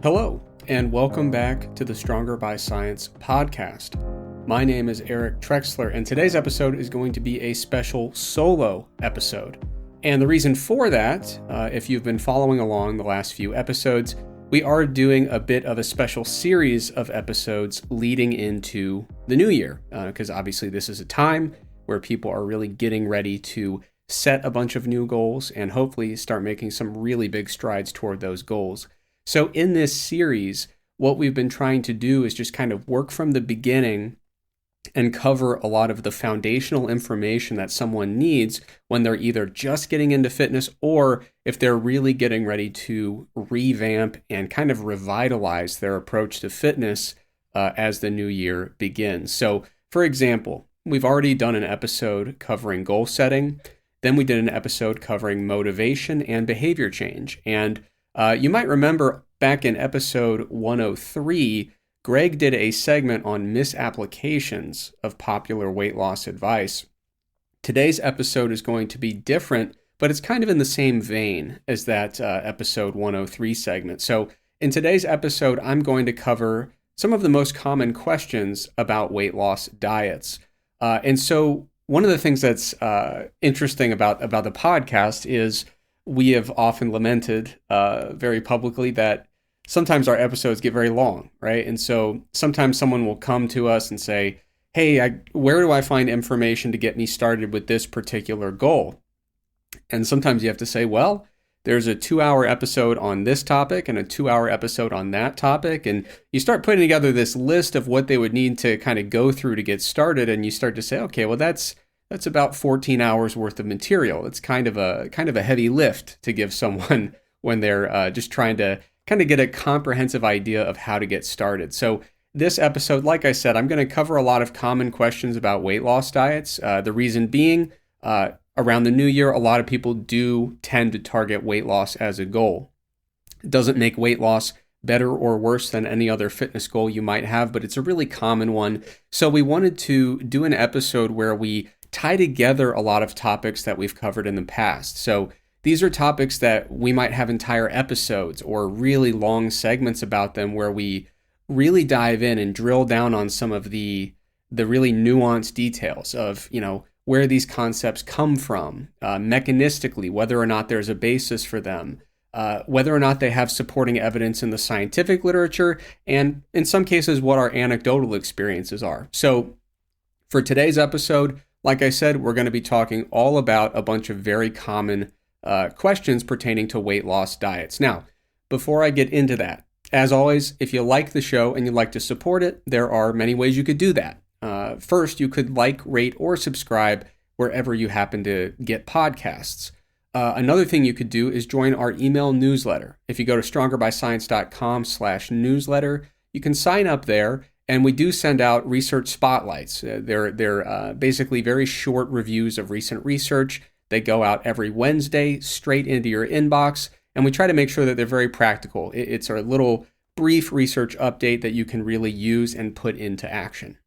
Hello, and welcome back to the Stronger by Science podcast. My name is Eric Trexler, and today's episode is going to be a special solo episode. And the reason for that, if you've been following along the last few episodes, we are doing a bit of a special series of episodes leading into the new year, because obviously this is a time where people are really getting ready to set a bunch of new goals and hopefully start making some really big strides toward those goals. So in this series, what we've been trying to do is just kind of work from the beginning and cover a lot of the foundational information that someone needs when they're either just getting into fitness or if they're really getting ready to revamp and kind of revitalize their approach to fitness as the new year begins. So, for example, we've already done an episode covering goal setting. Then we did an episode covering motivation and behavior change. And you might remember back in episode 103, Greg did a segment on misapplications of popular weight loss advice. Today's episode is going to be different, but it's kind of in the same vein as that episode 103 segment. So in today's episode, I'm going to cover some of the most common questions about weight loss diets. And so one of the things that's interesting about the podcast is we have often lamented very publicly that sometimes our episodes get very long, right? And so sometimes someone will come to us and say, hey, where do I find information to get me started with this particular goal? And sometimes you have to say, well, there's a 2-hour episode on this topic and a 2-hour episode on that topic. And you start putting together this list of what they would need to kind of go through to get started. And you start to say, okay, well, that's about 14 hours worth of material. It's kind of a heavy lift to give someone when they're just trying to kind of get a comprehensive idea of how to get started. So this episode, like I said, I'm going to cover a lot of common questions about weight loss diets. The reason being, around the new year, a lot of people do tend to target weight loss as a goal. It doesn't make weight loss better or worse than any other fitness goal you might have, but it's a really common one. So we wanted to do an episode where we tie together a lot of topics that we've covered in the past. So these are topics that we might have entire episodes or really long segments about them where we really dive in and drill down on some of the really nuanced details of, where these concepts come from, mechanistically, whether or not there's a basis for them, whether or not they have supporting evidence in the scientific literature, and in some cases, what our anecdotal experiences are. So for today's episode, like I said, we're going to be talking all about a bunch of very common questions pertaining to weight loss diets. Now, before I get into that, as always, if you like the show and you'd like to support it, there are many ways you could do that. First, you could like, rate, or subscribe wherever you happen to get podcasts. Another thing you could do is join our email newsletter. If you go to strongerbyscience.com/newsletter, you can sign up there. And we do send out research spotlights. They're basically very short reviews of recent research. They go out every Wednesday straight into your inbox. And we try to make sure that they're very practical. It's a little brief research update that you can really use and put into action.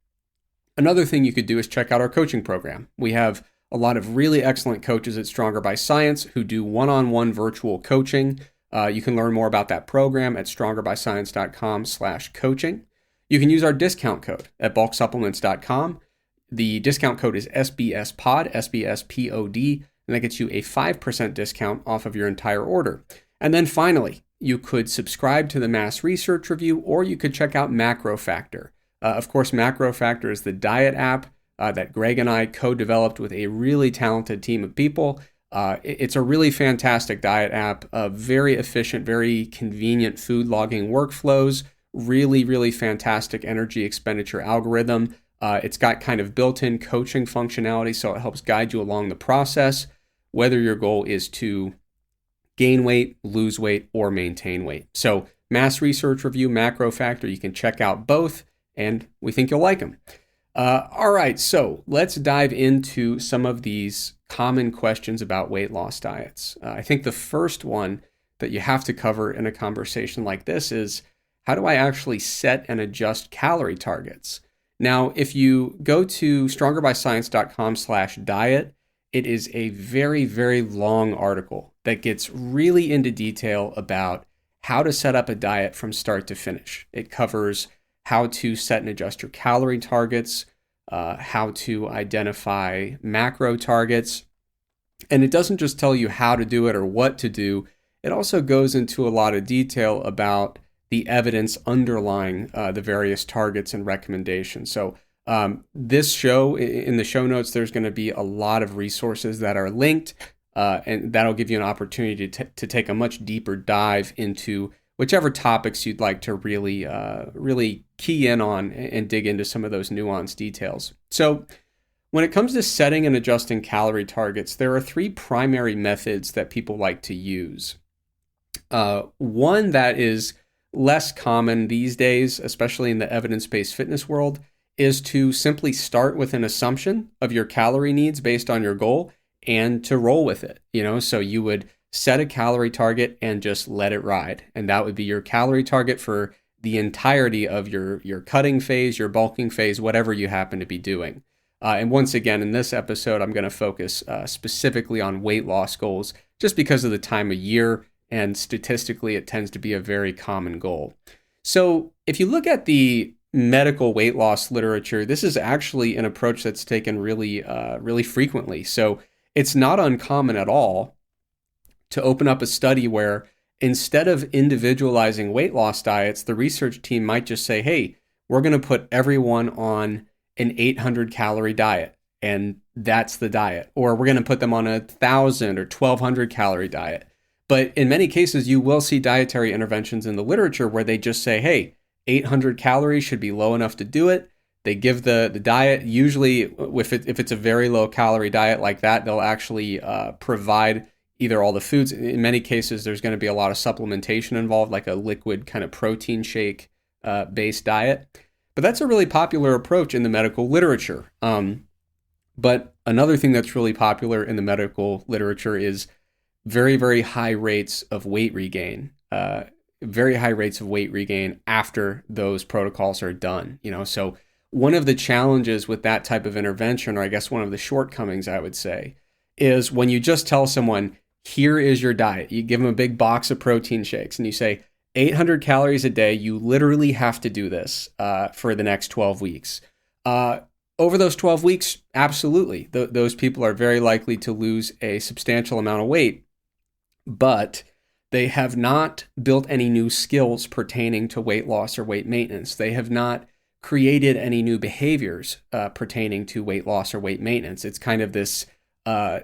Another thing you could do is check out our coaching program. We have a lot of really excellent coaches at Stronger by Science who do one-on-one virtual coaching. You can learn more about that program at strongerbyscience.com/coaching. You can use our discount code at bulksupplements.com. The discount code is SBSPOD, SBSPOD, and that gets you a 5% discount off of your entire order. And then finally, you could subscribe to the Mass Research Review, or you could check out Macro Factor. Of course, Macro Factor is the diet app that Greg and I co-developed with a really talented team of people. It's a really fantastic diet app, very efficient, very convenient food logging workflows, really, really fantastic energy expenditure algorithm. It's got kind of built-in coaching functionality, so it helps guide you along the process, whether your goal is to gain weight, lose weight, or maintain weight. So Mass Research Review, Macro Factor, you can check out both, and we think you'll like them. All right, so let's dive into some of these common questions about weight loss diets. I think the first one that you have to cover in a conversation like this is, how do I actually set and adjust calorie targets? Now, if you go to strongerbyscience.com/diet, it is a very, very long article that gets really into detail about how to set up a diet from start to finish. It covers how to set and adjust your calorie targets, how to identify macro targets. And it doesn't just tell you how to do it or what to do. It also goes into a lot of detail about the evidence underlying the various targets and recommendations. So this show, in the show notes, there's going to be a lot of resources that are linked, and that'll give you an opportunity to take a much deeper dive into whichever topics you'd like to really key in on and dig into some of those nuanced details. So when it comes to setting and adjusting calorie targets, there are three primary methods that people like to use. One that is less common these days, especially in the evidence-based fitness world, is to simply start with an assumption of your calorie needs based on your goal and to roll with it. So you would set a calorie target and just let it ride. And that would be your calorie target for the entirety of your cutting phase, your bulking phase, whatever you happen to be doing. And once again, in this episode, I'm going to focus specifically on weight loss goals just because of the time of year, and statistically, it tends to be a very common goal. So if you look at the medical weight loss literature, this is actually an approach that's taken really frequently. So it's not uncommon at all to open up a study where instead of individualizing weight loss diets, the research team might just say, hey, we're going to put everyone on an 800 calorie diet, and that's the diet. Or we're going to put them on 1,000 or 1,200 calorie diet. But in many cases, you will see dietary interventions in the literature where they just say, hey, 800 calories should be low enough to do it. They give the diet. Usually, if it's a very low calorie diet like that, they'll actually provide either all the foods. In many cases, there's going to be a lot of supplementation involved, like a liquid kind of protein shake based diet. But that's a really popular approach in the medical literature. But another thing that's really popular in the medical literature is very, very high rates of weight regain. Very high rates of weight regain after those protocols are done. So one of the challenges with that type of intervention, or I guess one of the shortcomings, I would say, is when you just tell someone, here is your diet. You give them a big box of protein shakes and you say, 800 calories a day, you literally have to do this for the next 12 weeks. Over those 12 weeks, absolutely. Those people are very likely to lose a substantial amount of weight, but they have not built any new skills pertaining to weight loss or weight maintenance. They have not created any new behaviors pertaining to weight loss or weight maintenance. It's kind of this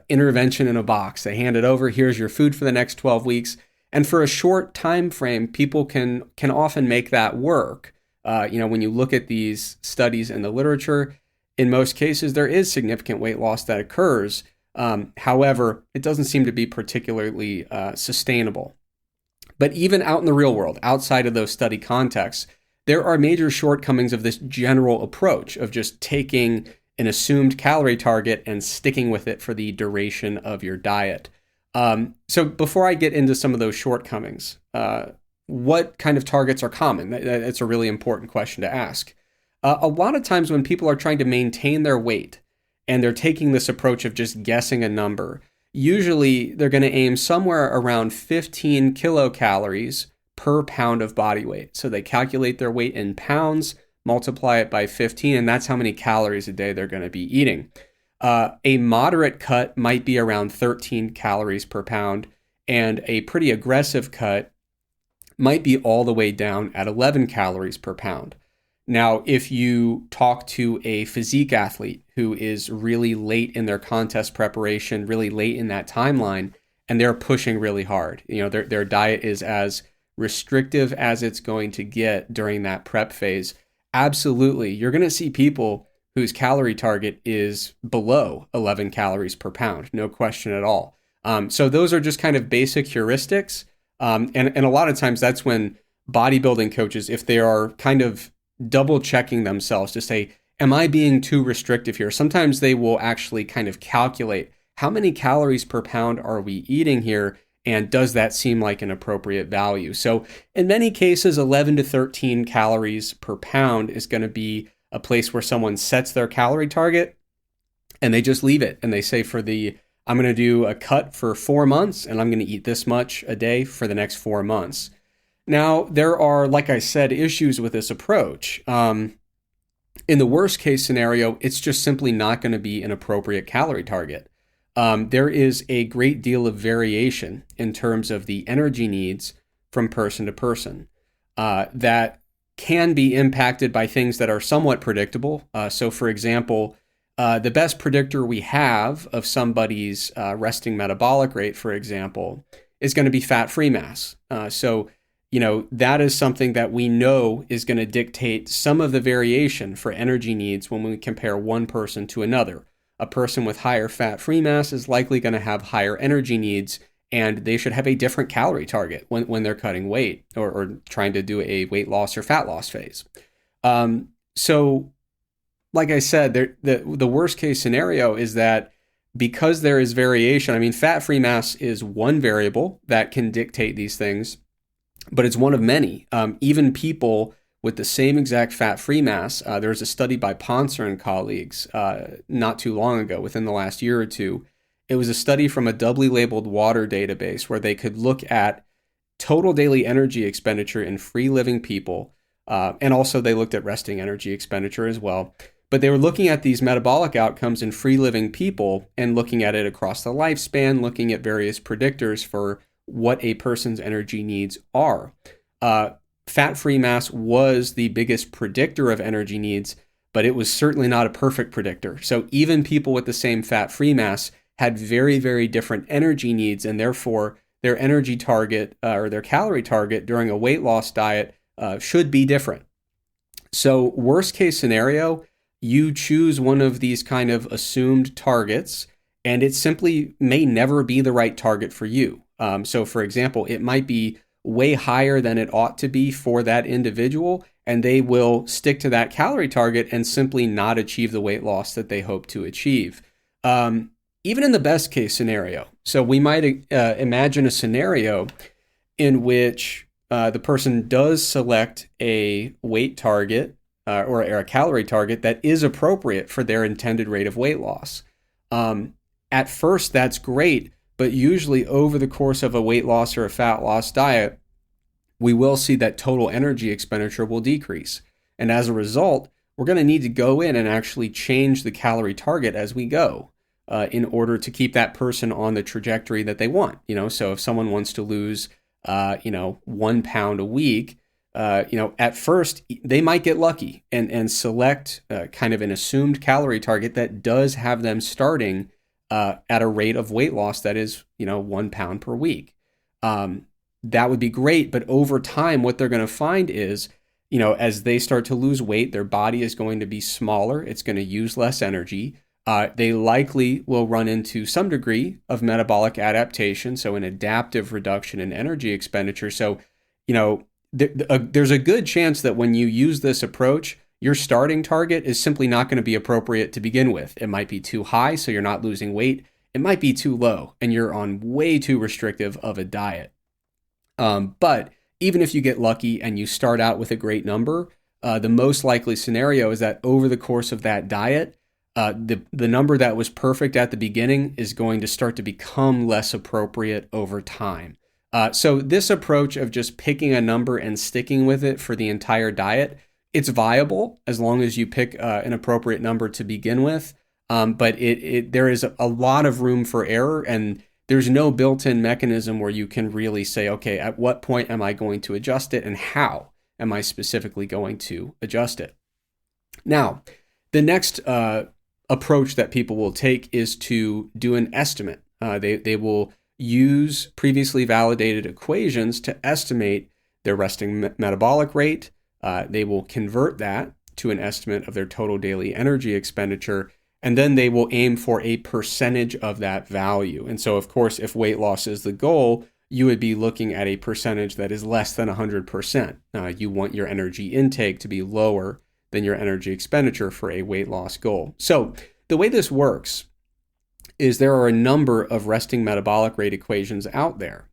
intervention in a box. They hand it over, here's your food for the next 12 weeks. And for a short time frame, people can often make that work. When you look at these studies in the literature, in most cases, there is significant weight loss that occurs. However, it doesn't seem to be particularly sustainable. But even out in the real world, outside of those study contexts, there are major shortcomings of this general approach of just taking an assumed calorie target and sticking with it for the duration of your diet. So before I get into some of those shortcomings, what kind of targets are common? That's a really important question to ask. A lot of times when people are trying to maintain their weight and they're taking this approach of just guessing a number, usually they're going to aim somewhere around 15 kilocalories per pound of body weight. So they calculate their weight in pounds, multiply it by 15, and that's how many calories a day they're going to be eating. A moderate cut might be around 13 calories per pound, and a pretty aggressive cut might be all the way down at 11 calories per pound. Now, if you talk to a physique athlete who is really late in their contest preparation, really late in that timeline, and they're pushing really hard, their diet is as restrictive as it's going to get during that prep phase, absolutely, you're going to see people whose calorie target is below 11 calories per pound, no question at all. So those are just kind of basic heuristics. And a lot of times that's when bodybuilding coaches, if they are kind of double checking themselves to say, am I being too restrictive here? Sometimes they will actually kind of calculate how many calories per pound are we eating here? And does that seem like an appropriate value? So in many cases, 11 to 13 calories per pound is going to be a place where someone sets their calorie target and they just leave it. And they say I'm going to do a cut for 4 months and I'm going to eat this much a day for the next 4 months. Now, there are, like I said, issues with this approach. In the worst case scenario, it's just simply not going to be an appropriate calorie target. There is a great deal of variation in terms of the energy needs from person to person that can be impacted by things that are somewhat predictable. So, for example, the best predictor we have of somebody's resting metabolic rate, for example, is going to be fat-free mass. That is something that we know is going to dictate some of the variation for energy needs when we compare one person to another. A person with higher fat-free mass is likely going to have higher energy needs, and they should have a different calorie target when they're cutting weight or trying to do a weight loss or fat loss phase. Like I said, the worst case scenario is that because there is variation, I mean, fat-free mass is one variable that can dictate these things, but it's one of many. Even people with the same exact fat-free mass, there's a study by Poncer and colleagues not too long ago, within the last year or two. It was a study from a doubly labeled water database where they could look at total daily energy expenditure in free-living people, and also they looked at resting energy expenditure as well. But they were looking at these metabolic outcomes in free-living people and looking at it across the lifespan, looking at various predictors for what a person's energy needs are. Fat-free mass was the biggest predictor of energy needs, but it was certainly not a perfect predictor. So even people with the same fat-free mass had very, very different energy needs, and therefore their energy target or their calorie target during a weight loss diet should be different. So worst case scenario, you choose one of these kind of assumed targets, and it simply may never be the right target for you. So for example, it might be way higher than it ought to be for that individual, and they will stick to that calorie target and simply not achieve the weight loss that they hope to achieve. Even in the best case scenario. So we might imagine a scenario in which the person does select a weight target or a calorie target that is appropriate for their intended rate of weight loss. At first, that's great, but usually over the course of a weight loss or a fat loss diet, we will see that total energy expenditure will decrease. And as a result, we're going to need to go in and actually change the calorie target as we go in order to keep that person on the trajectory that they want. So if someone wants to lose, 1 pound a week, at first they might get lucky and select kind of an assumed calorie target that does have them starting at a rate of weight loss that is, 1 pound per week. That would be great. But over time, what they're going to find is, as they start to lose weight, their body is going to be smaller. It's going to use less energy. They likely will run into some degree of metabolic adaptation, so an adaptive reduction in energy expenditure. So, there's a good chance that when you use this approach, your starting target is simply not going to be appropriate to begin with. It might be too high, so you're not losing weight. It might be too low, and you're on way too restrictive of a diet. But even if you get lucky and you start out with a great number, the most likely scenario is that over the course of that diet, the number that was perfect at the beginning is going to start to become less appropriate over time. So this approach of just picking a number and sticking with it for the entire diet, it's viable as long as you pick an appropriate number to begin with. But there is a lot of room for error, and there's no built-in mechanism where you can really say, okay, at what point am I going to adjust it, and how am I specifically going to adjust it? Now, the next approach that people will take is to do an estimate. They will use previously validated equations to estimate their resting metabolic rate. They will convert that to an estimate of their total daily energy expenditure, and then they will aim for a percentage of that value. And so, of course, if weight loss is the goal, you would be looking at a percentage that is less than 100%. You want your energy intake to be lower than your energy expenditure for a weight loss goal. So the way this works is there are a number of resting metabolic rate equations out there.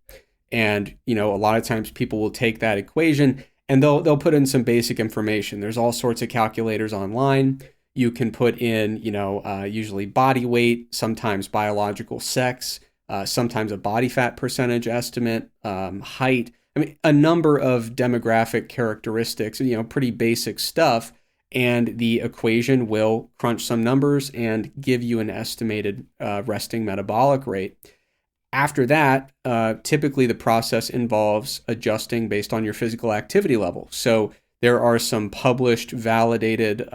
And, a lot of times people will take that equation and they'll put in some basic information. There's all sorts of calculators online. You can put in, usually body weight, sometimes biological sex, sometimes a body fat percentage estimate, height. I mean, a number of demographic characteristics, pretty basic stuff, and the equation will crunch some numbers and give you an estimated resting metabolic rate. After that, typically the process involves adjusting based on your physical activity level. So there are some published, validated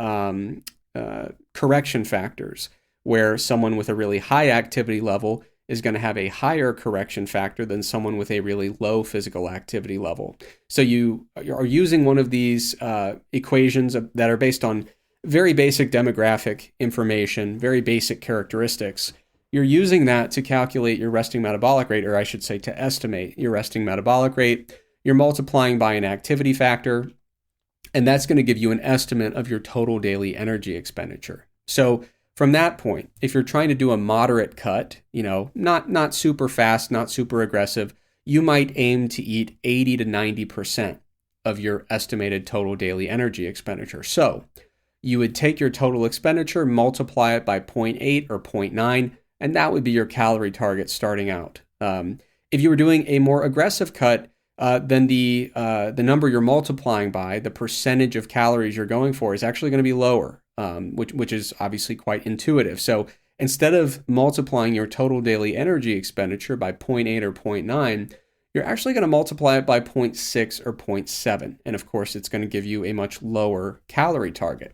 correction factors where someone with a really high activity level is going to have a higher correction factor than someone with a really low physical activity level. So you are using one of these equations that are based on very basic demographic information, very basic characteristics. You're using that to calculate your resting metabolic rate, or I should say to estimate your resting metabolic rate. You're multiplying by an activity factor, and that's going to give you an estimate of your total daily energy expenditure. So from that point, if you're trying to do a moderate cut, not super fast, not super aggressive, you might aim to eat 80 to 90% of your estimated total daily energy expenditure. So you would take your total expenditure, multiply it by 0.8 or 0.9, and that would be your calorie target starting out. If you were doing a more aggressive cut, then the number you're multiplying by, the percentage of calories you're going for, is actually going to be lower, which is obviously quite intuitive. So instead of multiplying your total daily energy expenditure by 0.8 or 0.9, you're actually going to multiply it by 0.6 or 0.7. And of course, it's going to give you a much lower calorie target.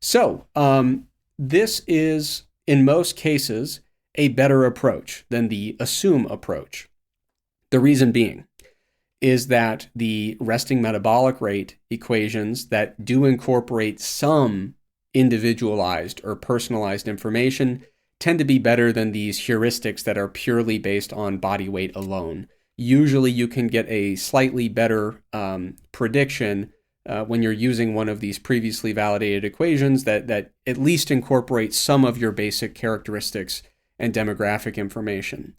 So this is, in most cases, a better approach than the assume approach. The reason being is that the resting metabolic rate equations that do incorporate some individualized or personalized information tend to be better than these heuristics that are purely based on body weight alone. Usually you can get a slightly better prediction when you're using one of these previously validated equations that at least incorporate some of your basic characteristics and demographic information.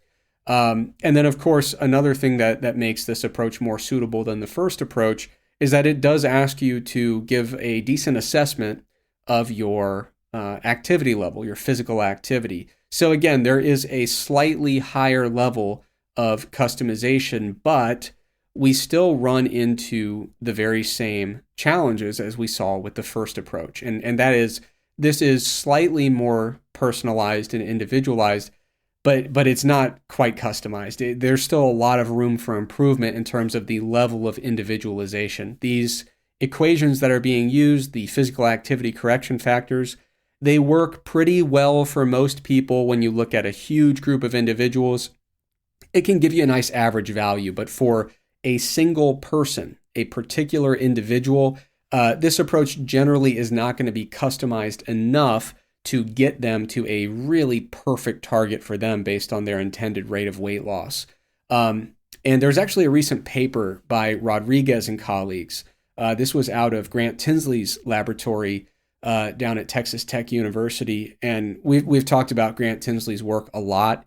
And then, of course, another thing that makes this approach more suitable than the first approach is that it does ask you to give a decent assessment of your activity level, your physical activity. So again, there is a slightly higher level of customization, but we still run into the very same challenges as we saw with the first approach. And that is, this is slightly more personalized and individualized, but it's not quite customized. There's still a lot of room for improvement in terms of the level of individualization. These equations that are being used, the physical activity correction factors, they work pretty well for most people when you look at a huge group of individuals. It can give you a nice average value, but for a single person, a particular individual, this approach generally is not going to be customized enough to get them to a really perfect target for them based on their intended rate of weight loss. And there's actually a recent paper by Rodriguez and colleagues. This was out of Grant Tinsley's laboratory down at Texas Tech University. And we've talked about Grant Tinsley's work a lot.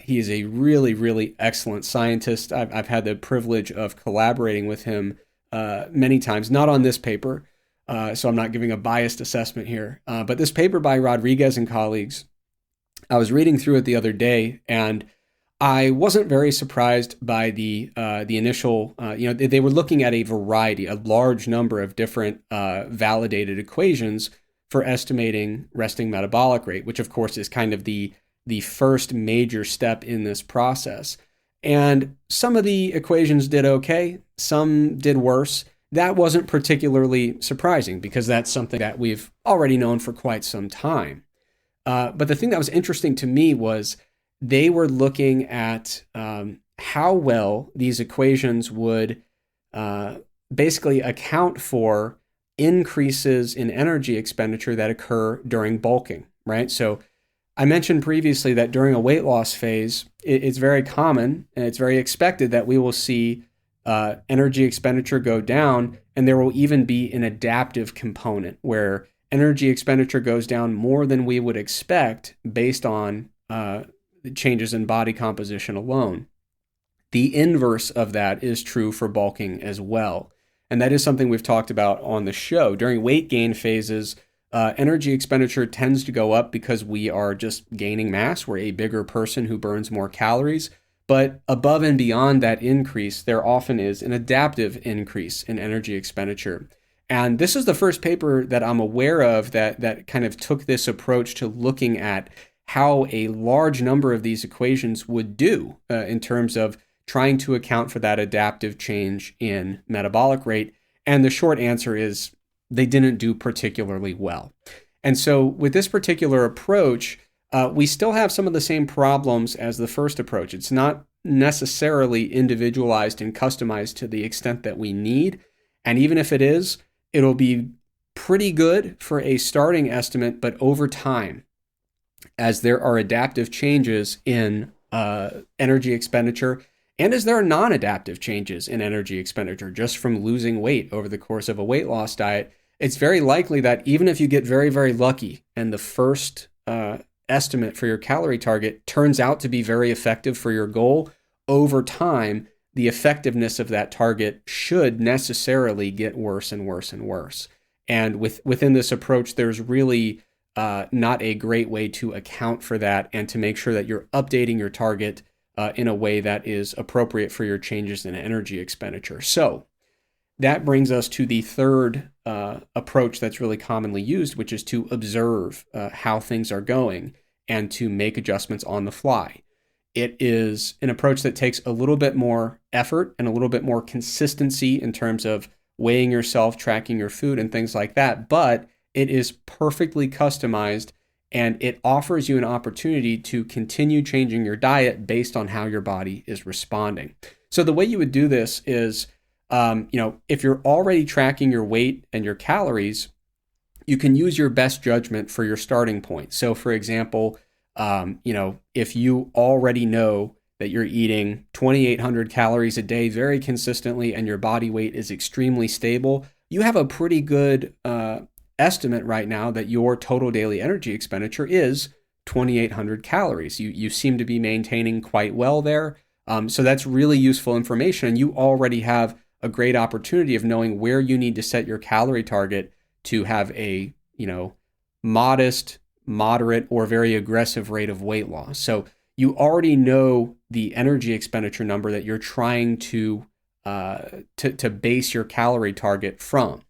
He is a really, really excellent scientist. I've had the privilege of collaborating with him many times, not on this paper, so I'm not giving a biased assessment here. But this paper by Rodriguez and colleagues, I was reading through it the other day, and I wasn't very surprised by the initial, they were looking at a large number of different validated equations for estimating resting metabolic rate, which of course is kind of the first major step in this process. And some of the equations did okay, some did worse. That wasn't particularly surprising because that's something that we've already known for quite some time. But the thing that was interesting to me was they were looking at how well these equations would basically account for increases in energy expenditure that occur during bulking, right? So I mentioned previously that during a weight loss phase, it's very common and it's very expected that we will see energy expenditure go down, and there will even be an adaptive component where energy expenditure goes down more than we would expect based on changes in body composition alone. The inverse of that is true for bulking as well. And that is something we've talked about on the show. During weight gain phases, energy expenditure tends to go up because we are just gaining mass. We're a bigger person who burns more calories. But above and beyond that increase, there often is an adaptive increase in energy expenditure. And this is the first paper that I'm aware of that kind of took this approach to looking at how a large number of these equations would do in terms of trying to account for that adaptive change in metabolic rate. And the short answer is they didn't do particularly well. And so with this particular approach, we still have some of the same problems as the first approach. It's not necessarily individualized and customized to the extent that we need. And even if it is, it'll be pretty good for a starting estimate, but over time, as there are adaptive changes in energy expenditure, and as there are non-adaptive changes in energy expenditure just from losing weight over the course of a weight loss diet, it's very likely that even if you get very, very lucky and the first estimate for your calorie target turns out to be very effective for your goal, over time, the effectiveness of that target should necessarily get worse and worse and worse. And within this approach, there's really not a great way to account for that and to make sure that you're updating your target in a way that is appropriate for your changes in energy expenditure. So that brings us to the third approach that's really commonly used, which is to observe how things are going and to make adjustments on the fly. It is an approach that takes a little bit more effort and a little bit more consistency in terms of weighing yourself, tracking your food, and things like that, but it is perfectly customized and it offers you an opportunity to continue changing your diet based on how your body is responding. So the way you would do this is, if you're already tracking your weight and your calories, you can use your best judgment for your starting point. So for example, if you already know that you're eating 2,800 calories a day very consistently and your body weight is extremely stable, you have a pretty good estimate right now that your total daily energy expenditure is 2,800 calories. You seem to be maintaining quite well there. So that's really useful information. And you already have a great opportunity of knowing where you need to set your calorie target to have a, modest, moderate, or very aggressive rate of weight loss. So you already know the energy expenditure number that you're trying to base your calorie target from.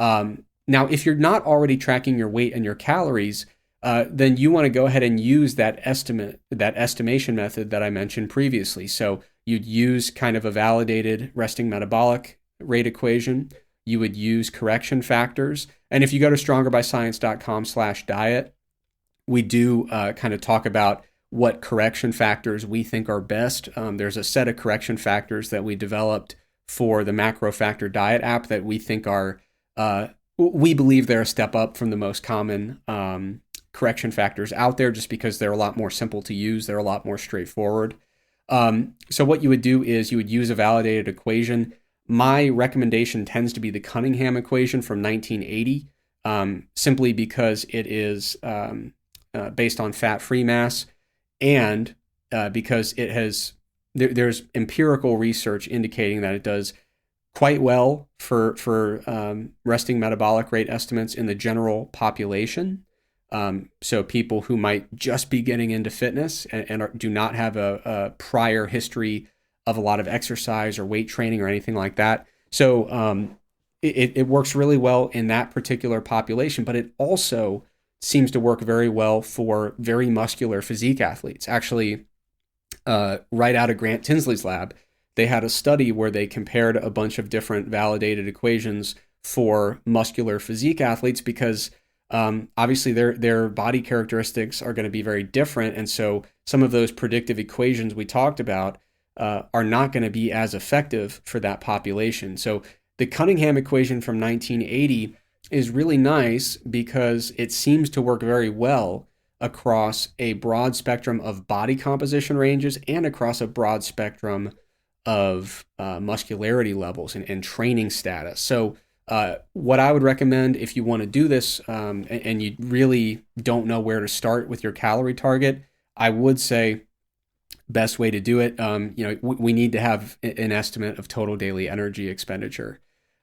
Now, if you're not already tracking your weight and your calories, then you want to go ahead and use that estimation method that I mentioned previously. So you'd use kind of a validated resting metabolic rate equation. You would use correction factors. And if you go to strongerbyscience.com/diet, we do kind of talk about what correction factors we think are best. There's a set of correction factors that we developed for the Macro Factor Diet app that we think are, we believe they're a step up from the most common correction factors out there, just because they're a lot more simple to use. They're a lot more straightforward. So what you would do is you would use a validated equation. My recommendation tends to be the Cunningham equation from 1980, simply because it is based on fat-free mass, and because it has there's empirical research indicating that it does quite well for resting metabolic rate estimates in the general population. So people who might just be getting into fitness and do not have a prior history of a lot of exercise or weight training or anything like that. So it works really well in that particular population, but it also seems to work very well for very muscular physique athletes. Actually, right out of Grant Tinsley's lab, they had a study where they compared a bunch of different validated equations for muscular physique athletes because obviously their body characteristics are going to be very different. And so some of those predictive equations we talked about are not going to be as effective for that population. So the Cunningham equation from 1980 is really nice because it seems to work very well across a broad spectrum of body composition ranges and across a broad spectrum of muscularity levels and training status. So what I would recommend if you want to do this and you really don't know where to start with your calorie target, I would say best way to do it, we need to have an estimate of total daily energy expenditure.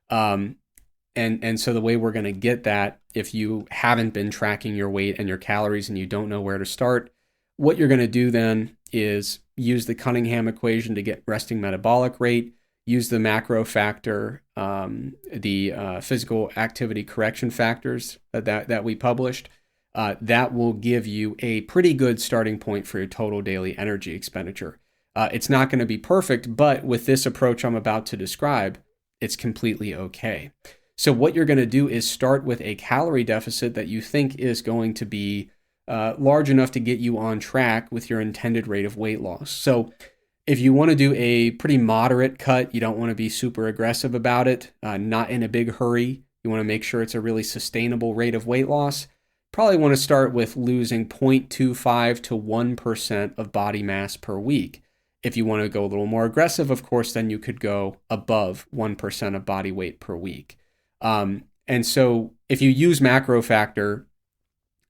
And so the way we're going to get that, if you haven't been tracking your weight and your calories and you don't know where to start, what you're going to do then is use the Cunningham equation to get resting metabolic rate, use the macro factor, the physical activity correction factors that we published. That will give you a pretty good starting point for your total daily energy expenditure. It's not going to be perfect, but with this approach I'm about to describe, it's completely okay. So what you're going to do is start with a calorie deficit that you think is going to be large enough to get you on track with your intended rate of weight loss. So if you want to do a pretty moderate cut, you don't want to be super aggressive about it, not in a big hurry. You want to make sure it's a really sustainable rate of weight loss. Probably want to start with losing 0.25 to 1% of body mass per week. If you want to go a little more aggressive, of course, then you could go above 1% of body weight per week. And so if you use macro factor,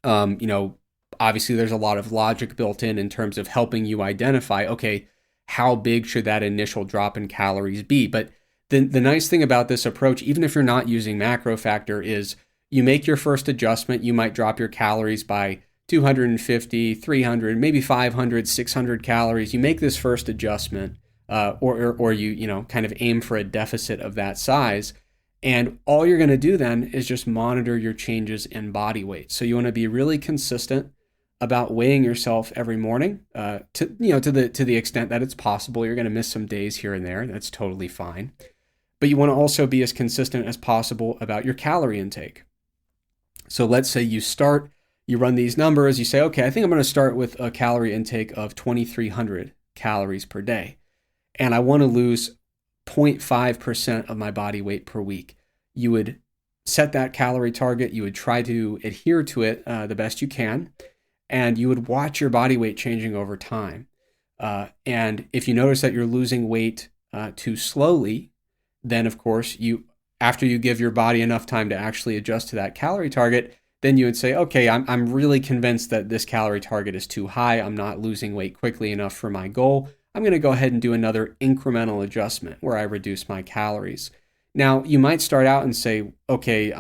obviously there's a lot of logic built in terms of helping you identify, okay, how big should that initial drop in calories be? But the nice thing about this approach, even if you're not using macro factor, is you make your first adjustment. You might drop your calories by 250, 300, maybe 500, 600 calories. You make this first adjustment, or you kind of aim for a deficit of that size. And all you're going to do then is just monitor your changes in body weight. So you want to be really consistent about weighing yourself every morning, to the extent that it's possible. You're going to miss some days here and there. That's totally fine. But you want to also be as consistent as possible about your calorie intake. So let's say you run these numbers, you say, okay, I think I'm going to start with a calorie intake of 2,300 calories per day. And I want to lose 0.5% of my body weight per week. You would set that calorie target. You would try to adhere to it the best you can. And you would watch your body weight changing over time. And if you notice that you're losing weight too slowly, then of course, after you give your body enough time to actually adjust to that calorie target, then you would say, okay, I'm really convinced that this calorie target is too high. I'm not losing weight quickly enough for my goal. I'm going to go ahead and do another incremental adjustment where I reduce my calories. Now, you might start out and say, okay,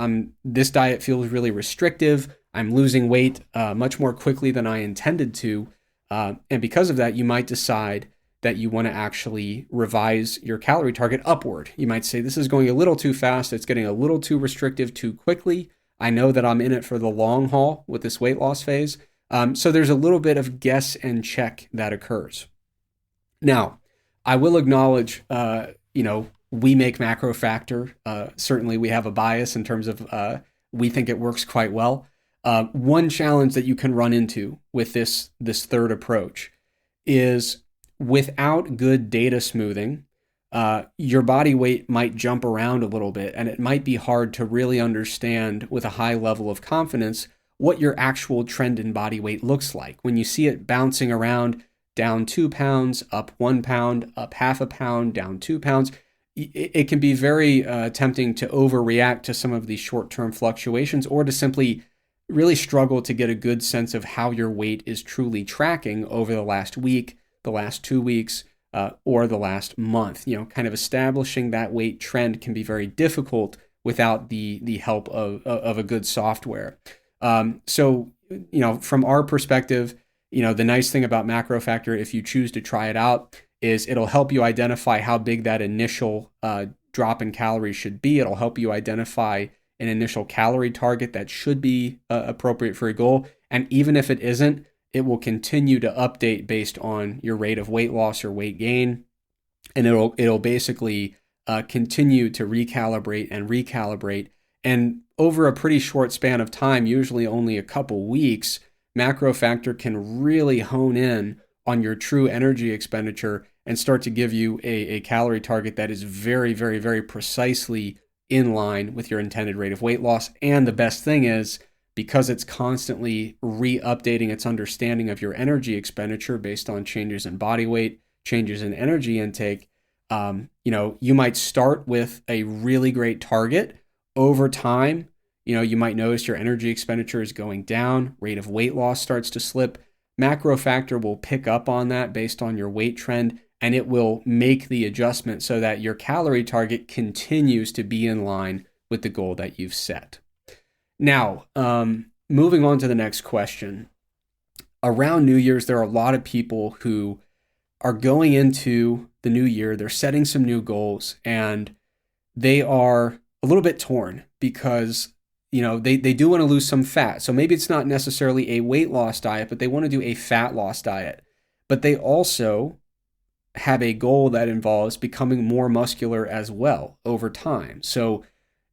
this diet feels really restrictive. I'm losing weight much more quickly than I intended to. And because of that, you might decide that you want to actually revise your calorie target upward. You might say, this is going a little too fast. It's getting a little too restrictive too quickly. I know that I'm in it for the long haul with this weight loss phase. So there's a little bit of guess and check that occurs. Now, I will acknowledge, we make macro factor. Certainly we have a bias in terms of we think it works quite well. One challenge that you can run into with this third approach is without good data smoothing, your body weight might jump around a little bit, and it might be hard to really understand with a high level of confidence what your actual trend in body weight looks like. When you see it bouncing around, down 2 pounds, up 1 pound, up half a pound, down 2 pounds, it can be very tempting to overreact to some of these short-term fluctuations, or to simply really struggle to get a good sense of how your weight is truly tracking over the last week, the last 2 weeks, or the last month. Kind of establishing that weight trend can be very difficult without the help of a good software. So from our perspective, the nice thing about macro factor, if you choose to try it out, is it'll help you identify how big that initial drop in calories should be. It'll help you identify an initial calorie target that should be appropriate for a goal. And even if it isn't, it will continue to update based on your rate of weight loss or weight gain. And it'll basically continue to recalibrate. And over a pretty short span of time, usually only a couple weeks, macro factor can really hone in on your true energy expenditure and start to give you a calorie target that is very, very, very precisely in line with your intended rate of weight loss. And the best thing is, because it's constantly re-updating its understanding of your energy expenditure based on changes in body weight, changes in energy intake, you might start with a really great target. Over time, you might notice your energy expenditure is going down, rate of weight loss starts to slip. Macro factor will pick up on that based on your weight trend, and it will make the adjustment so that your calorie target continues to be in line with the goal that you've set. Now, moving on to the next question. around New Year's, there are a lot of people who are going into the new year, they're setting some new goals, and they are a little bit torn because, they do want to lose some fat. So maybe it's not necessarily a weight loss diet, but they want to do a fat loss diet. But they also have a goal that involves becoming more muscular as well over time. So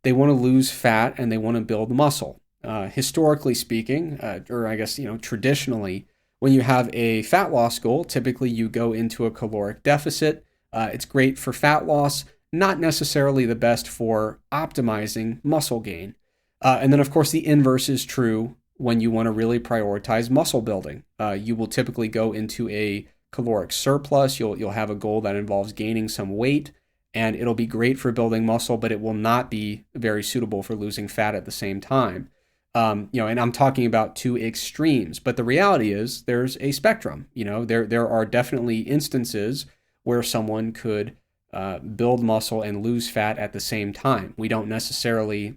they want to lose fat and they want to build muscle. Historically speaking, or I guess, traditionally, when you have a fat loss goal, typically you go into a caloric deficit. It's great for fat loss, not necessarily the best for optimizing muscle gain. And then, of course, the inverse is true when you want to really prioritize muscle building. You will typically go into a caloric surplus. You'll have a goal that involves gaining some weight, and it'll be great for building muscle, but it will not be very suitable for losing fat at the same time. And I'm talking about two extremes, but the reality is there's a spectrum. There are definitely instances where someone could build muscle and lose fat at the same time. We don't necessarily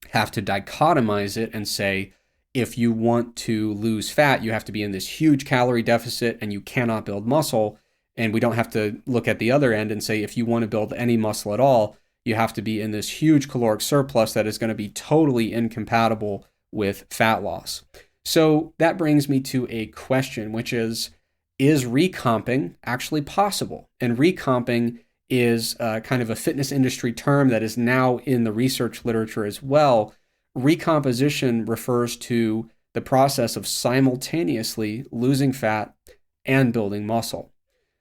have to dichotomize it and say, if you want to lose fat, you have to be in this huge calorie deficit and you cannot build muscle. And we don't have to look at the other end and say, if you want to build any muscle at all, you have to be in this huge caloric surplus that is going to be totally incompatible with fat loss. So that brings me to a question, which is recomping actually possible? And recomping is kind of a fitness industry term that is now in the research literature as well. Recomposition refers to the process of simultaneously losing fat and building muscle.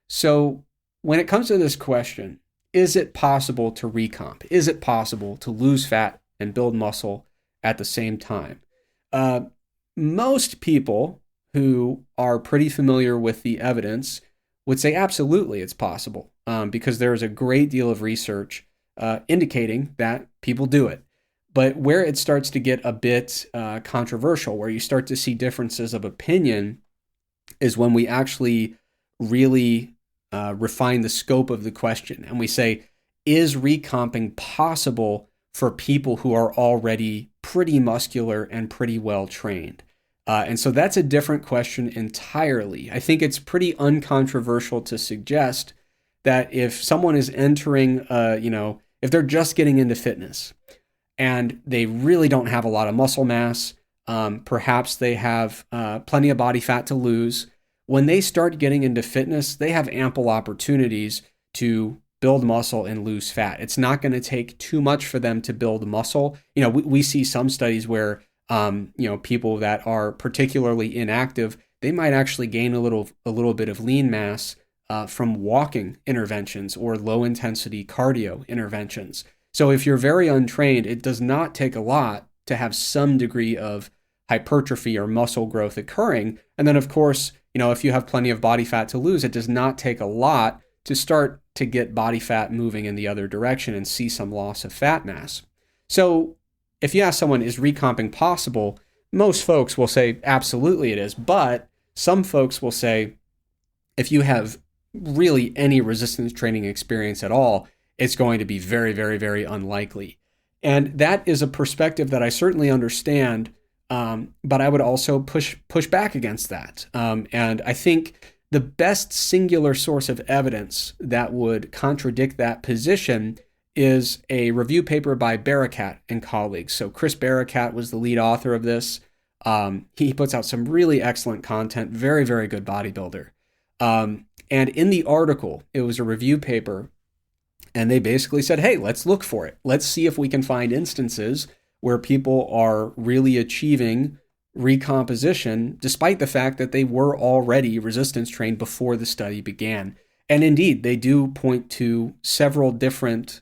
So when it comes to this question, is it possible to recomp? Is it possible to lose fat and build muscle at the same time? Most people who are pretty familiar with the evidence would say absolutely it's possible, because there is a great deal of research indicating that people do it. But where it starts to get a bit controversial, where you start to see differences of opinion, is when we actually really refine the scope of the question. And we say, is recomping possible for people who are already pretty muscular and pretty well trained? And so that's a different question entirely. I think it's pretty uncontroversial to suggest that if someone is entering, if they're just getting into fitness and they really don't have a lot of muscle mass, perhaps they have plenty of body fat to lose. When they start getting into fitness, they have ample opportunities to build muscle and lose fat. It's not going to take too much for them to build muscle. We see some studies where, people that are particularly inactive, they might actually gain a little bit of lean mass from walking interventions or low intensity cardio interventions. So if you're very untrained, it does not take a lot to have some degree of hypertrophy or muscle growth occurring. And then, of course, if you have plenty of body fat to lose, it does not take a lot to start to get body fat moving in the other direction and see some loss of fat mass. So if you ask someone, is recomping possible? Most folks will say, absolutely it is. But some folks will say, if you have really any resistance training experience at all, it's going to be very, very, very unlikely. And that is a perspective that I certainly understand, but I would also push back against that. And I think the best singular source of evidence that would contradict that position is a review paper by Barakat and colleagues. So Chris Barakat was the lead author of this. He puts out some really excellent content, very, very good bodybuilder. And in the article, it was a review paper, and they basically said, hey, let's look for it. Let's see if we can find instances where people are really achieving recomposition despite the fact that they were already resistance trained before the study began. And indeed, they do point to several different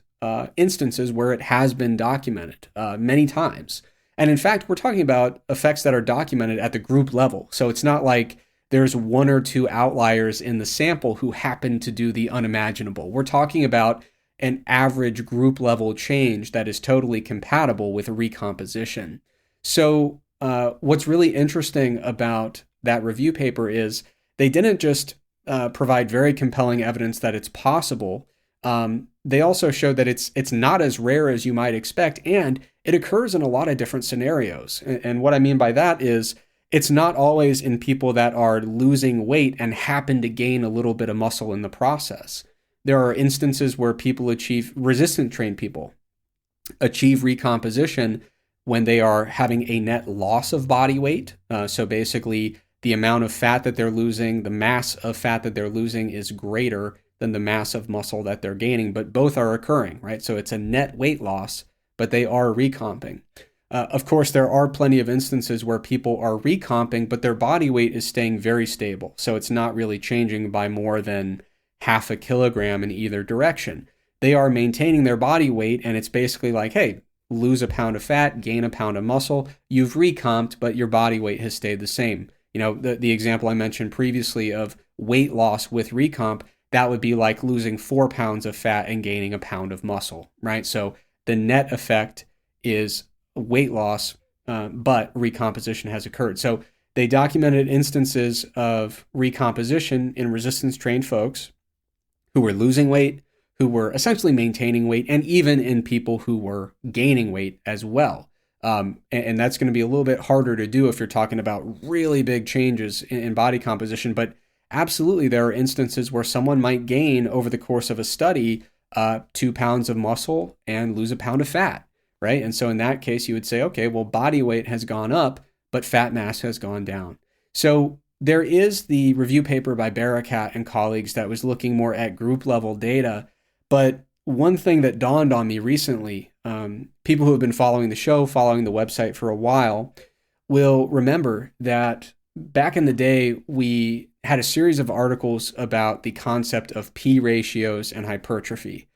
instances where it has been documented many times. And in fact, we're talking about effects that are documented at the group level. So it's not like there's one or two outliers in the sample who happen to do the unimaginable. We're talking about an average group level change that is totally compatible with recomposition. So what's really interesting about that review paper is they didn't just provide very compelling evidence that it's possible. They also showed that it's not as rare as you might expect, and it occurs in a lot of different scenarios. And what I mean by that is it's not always in people that are losing weight and happen to gain a little bit of muscle in the process. There are instances where people resistant trained people achieve recomposition when they are having a net loss of body weight. So basically, the amount of fat that they're losing, the mass of fat that they're losing is greater than the mass of muscle that they're gaining, but both are occurring, right? So it's a net weight loss, but they are recomping. Of course, there are plenty of instances where people are recomping, but their body weight is staying very stable. So it's not really changing by more than half a kilogram in either direction. They are maintaining their body weight, and it's basically like, hey, lose a pound of fat, gain a pound of muscle. You've recomped, but your body weight has stayed the same. You know, the example I mentioned previously of weight loss with recomp, that would be like losing 4 pounds of fat and gaining a pound of muscle, right? So the net effect is weight loss, but recomposition has occurred. So they documented instances of recomposition in resistance trained folks who were losing weight, who were essentially maintaining weight, and even in people who were gaining weight as well. And that's going to be a little bit harder to do if you're talking about really big changes in body composition. But absolutely, there are instances where someone might gain over the course of a study 2 pounds of muscle and lose a pound of fat, right? And so in that case, you would say, okay, well, body weight has gone up, but fat mass has gone down. So there is the review paper by Barakat and colleagues that was looking more at group level data. But one thing that dawned on me recently, people who have been following the show, following the website for a while, will remember that back in the day, we had a series of articles about the concept of P ratios and hypertrophy.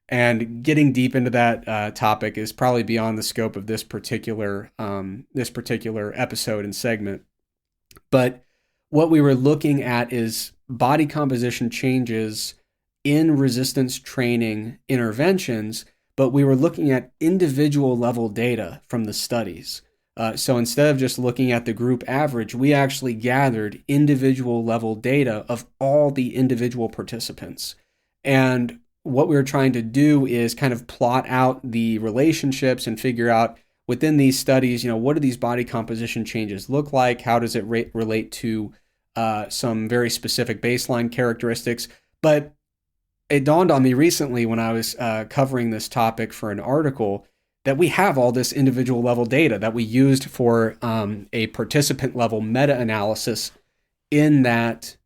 And getting deep into that topic is probably beyond the scope of this particular episode and segment. But what we were looking at is body composition changes in resistance training interventions, but we were looking at individual level data from the studies. So instead of just looking at the group average, we actually gathered individual level data of all the individual participants. And what we were trying to do is kind of plot out the relationships and figure out within these studies, you know, what do these body composition changes look like? How does it relate to some very specific baseline characteristics? But it dawned on me recently when I was covering this topic for an article that we have all this individual level data that we used for a participant level meta-analysis in that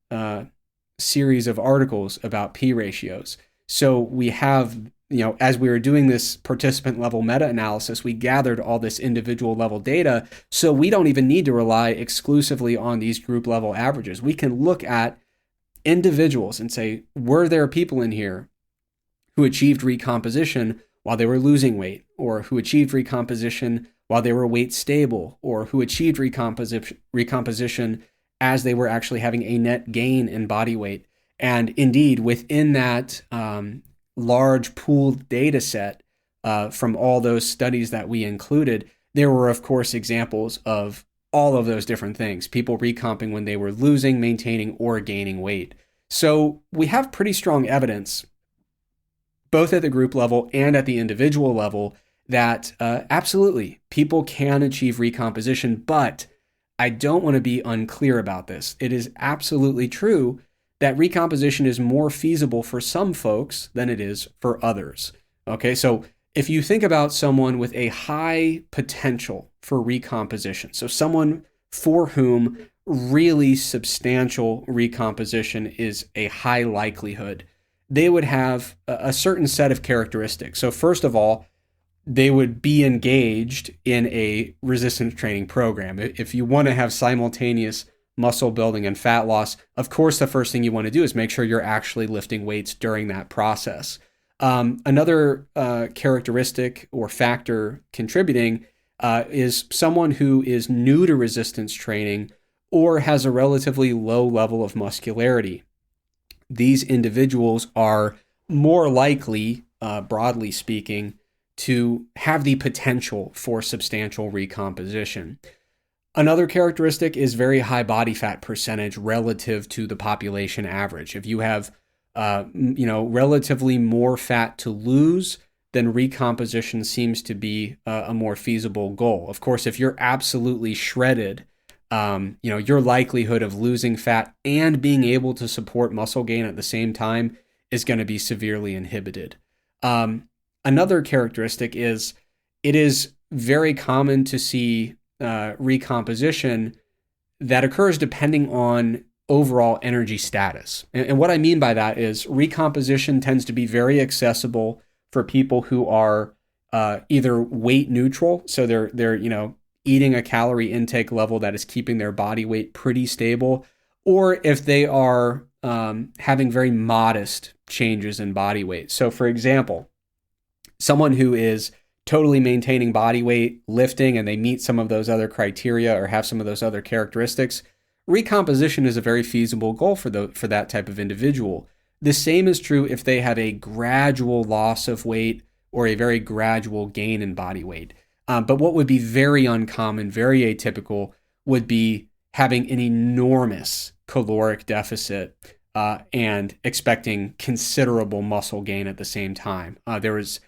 series of articles about P ratios. So we have, you know, as we were doing this participant level meta-analysis, we gathered all this individual level data. So we don't even need to rely exclusively on these group level averages. We can look at individuals and say, were there people in here who achieved recomposition while they were losing weight, or who achieved recomposition while they were weight stable, or who achieved recomposition as they were actually having a net gain in body weight? And indeed, within that large pooled data set from all those studies that we included, there were, of course, examples of all of those different things, people recomping when they were losing, maintaining, or gaining weight. So we have pretty strong evidence, both at the group level and at the individual level, that absolutely people can achieve recomposition, but I don't want to be unclear about this. It is absolutely true that recomposition is more feasible for some folks than it is for others. Okay, so if you think about someone with a high potential for recomposition, so someone for whom really substantial recomposition is a high likelihood, they would have a certain set of characteristics. So first of all, they would be engaged in a resistance training program. If you want to have simultaneous muscle building and fat loss, of course, the first thing you want to do is make sure you're actually lifting weights during that process. Another characteristic or factor contributing is someone who is new to resistance training or has a relatively low level of muscularity. These individuals are more likely, broadly speaking, to have the potential for substantial recomposition. Another characteristic is very high body fat percentage relative to the population average. If you have, relatively more fat to lose, then recomposition seems to be a more feasible goal. Of course, if you're absolutely shredded your likelihood of losing fat and being able to support muscle gain at the same time is going to be severely inhibited. Another characteristic is it is very common to see recomposition that occurs depending on overall energy status. And what I mean by that is recomposition tends to be very accessible for people who are either weight neutral, so they're eating a calorie intake level that is keeping their body weight pretty stable, or if they are having very modest changes in body weight. So for example, someone who is totally maintaining body weight, lifting, and they meet some of those other criteria or have some of those other characteristics, recomposition is a very feasible goal for that type of individual. The same is true if they have a gradual loss of weight or a very gradual gain in body weight. But what would be very uncommon, very atypical, would be having an enormous caloric deficit and expecting considerable muscle gain at the same time. There was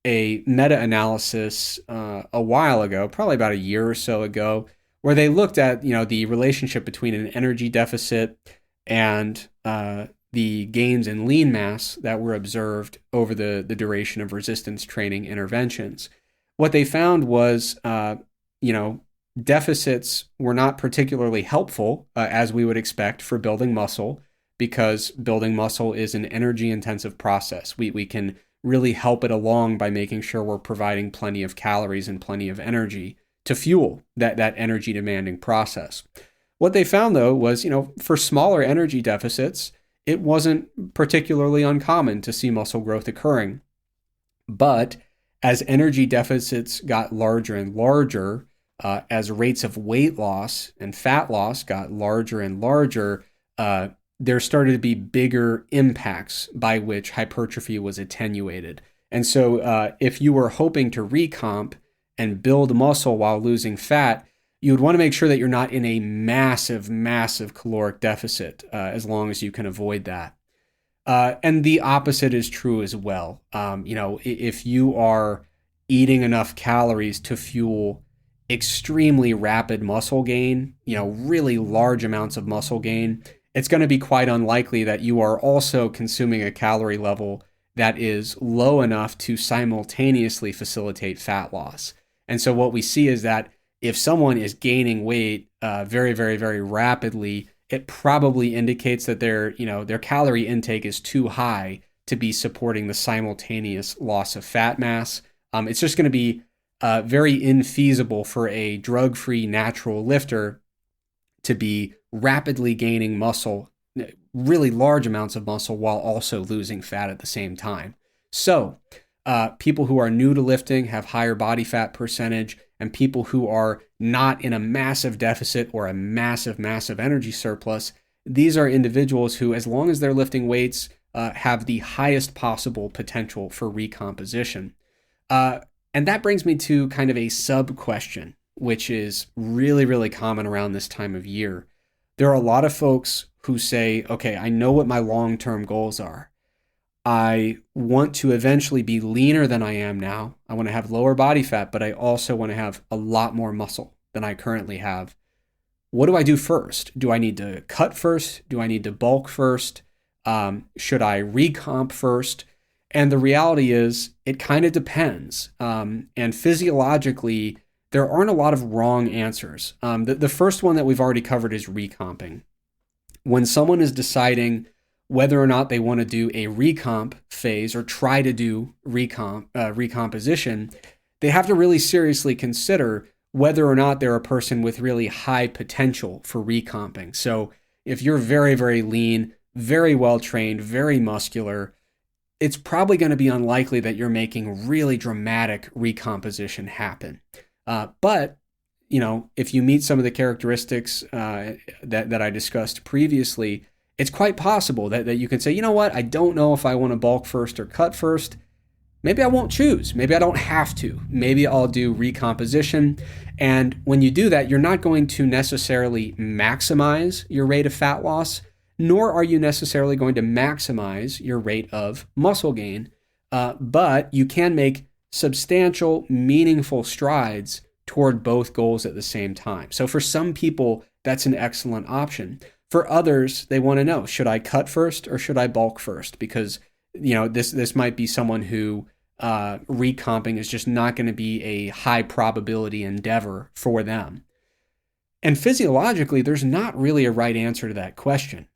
a meta-analysis a while ago, probably about a year or so ago, where they looked at the relationship between an energy deficit and the gains in lean mass that were observed over the duration of resistance training interventions. What they found was, deficits were not particularly helpful, as we would expect for building muscle, because building muscle is an energy-intensive process. We can really help it along by making sure we're providing plenty of calories and plenty of energy to fuel that energy-demanding process. What they found, though, was, for smaller energy deficits, it wasn't particularly uncommon to see muscle growth occurring. But as energy deficits got larger and larger, as rates of weight loss and fat loss got larger and larger, there started to be bigger impacts by which hypertrophy was attenuated. And so if you were hoping to recomp and build muscle while losing fat, you would want to make sure that you're not in a massive, massive caloric deficit as long as you can avoid that. And the opposite is true as well. If you are eating enough calories to fuel extremely rapid muscle gain, really large amounts of muscle gain, it's going to be quite unlikely that you are also consuming a calorie level that is low enough to simultaneously facilitate fat loss. And so what we see is that if someone is gaining weight very, very, very rapidly, it probably indicates that their calorie intake is too high to be supporting the simultaneous loss of fat mass. It's just going to be very infeasible for a drug-free natural lifter to be rapidly gaining muscle, really large amounts of muscle, while also losing fat at the same time. So people who are new to lifting have higher body fat percentage, and people who are not in a massive deficit or a massive, massive energy surplus, these are individuals who, as long as they're lifting weights, have the highest possible potential for recomposition. And that brings me to kind of a sub-question, which is really, really common around this time of year. There are a lot of folks who say, okay, I know what my long-term goals are. I want to eventually be leaner than I am now. I want to have lower body fat, but I also want to have a lot more muscle than I currently have. What do I do first? Do I need to cut first? Do I need to bulk first? Should I recomp first? And the reality is, it kind of depends. And physiologically, there aren't a lot of wrong answers. The first one that we've already covered is recomping. When someone is deciding whether or not they want to do a recomp phase or try to do recomposition, they have to really seriously consider whether or not they're a person with really high potential for recomping. So if you're very, very lean, very well trained, very muscular, it's probably going to be unlikely that you're making really dramatic recomposition happen. But if you meet some of the characteristics that I discussed previously, it's quite possible that you can say, you know what, I don't know if I want to bulk first or cut first. Maybe I won't choose. Maybe I don't have to. Maybe I'll do recomposition. And when you do that, you're not going to necessarily maximize your rate of fat loss, nor are you necessarily going to maximize your rate of muscle gain. But you can make substantial, meaningful strides toward both goals at the same time. So for some people, that's an excellent option. For others, they want to know, should I cut first or should I bulk first? Because, this might be someone who recomping is just not going to be a high probability endeavor for them. And physiologically, there's not really a right answer to that question.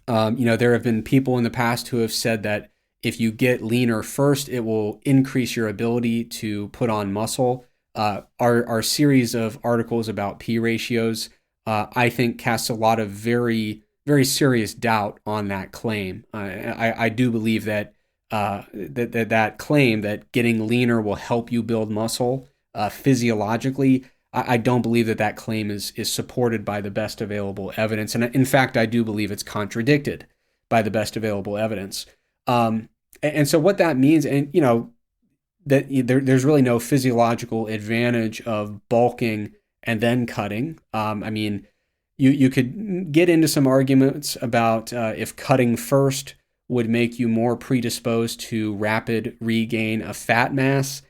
There have been people in the past who have said that if you get leaner first, it will increase your ability to put on muscle. Our series of articles about P ratios, I think, casts a lot of very, very serious doubt on that claim. I do believe that that claim that getting leaner will help you build muscle physiologically, I don't believe that claim is supported by the best available evidence. And in fact, I do believe it's contradicted by the best available evidence. And so what that means, and that there's really no physiological advantage of bulking and then cutting. You could get into some arguments about if cutting first would make you more predisposed to rapid regain of fat mass.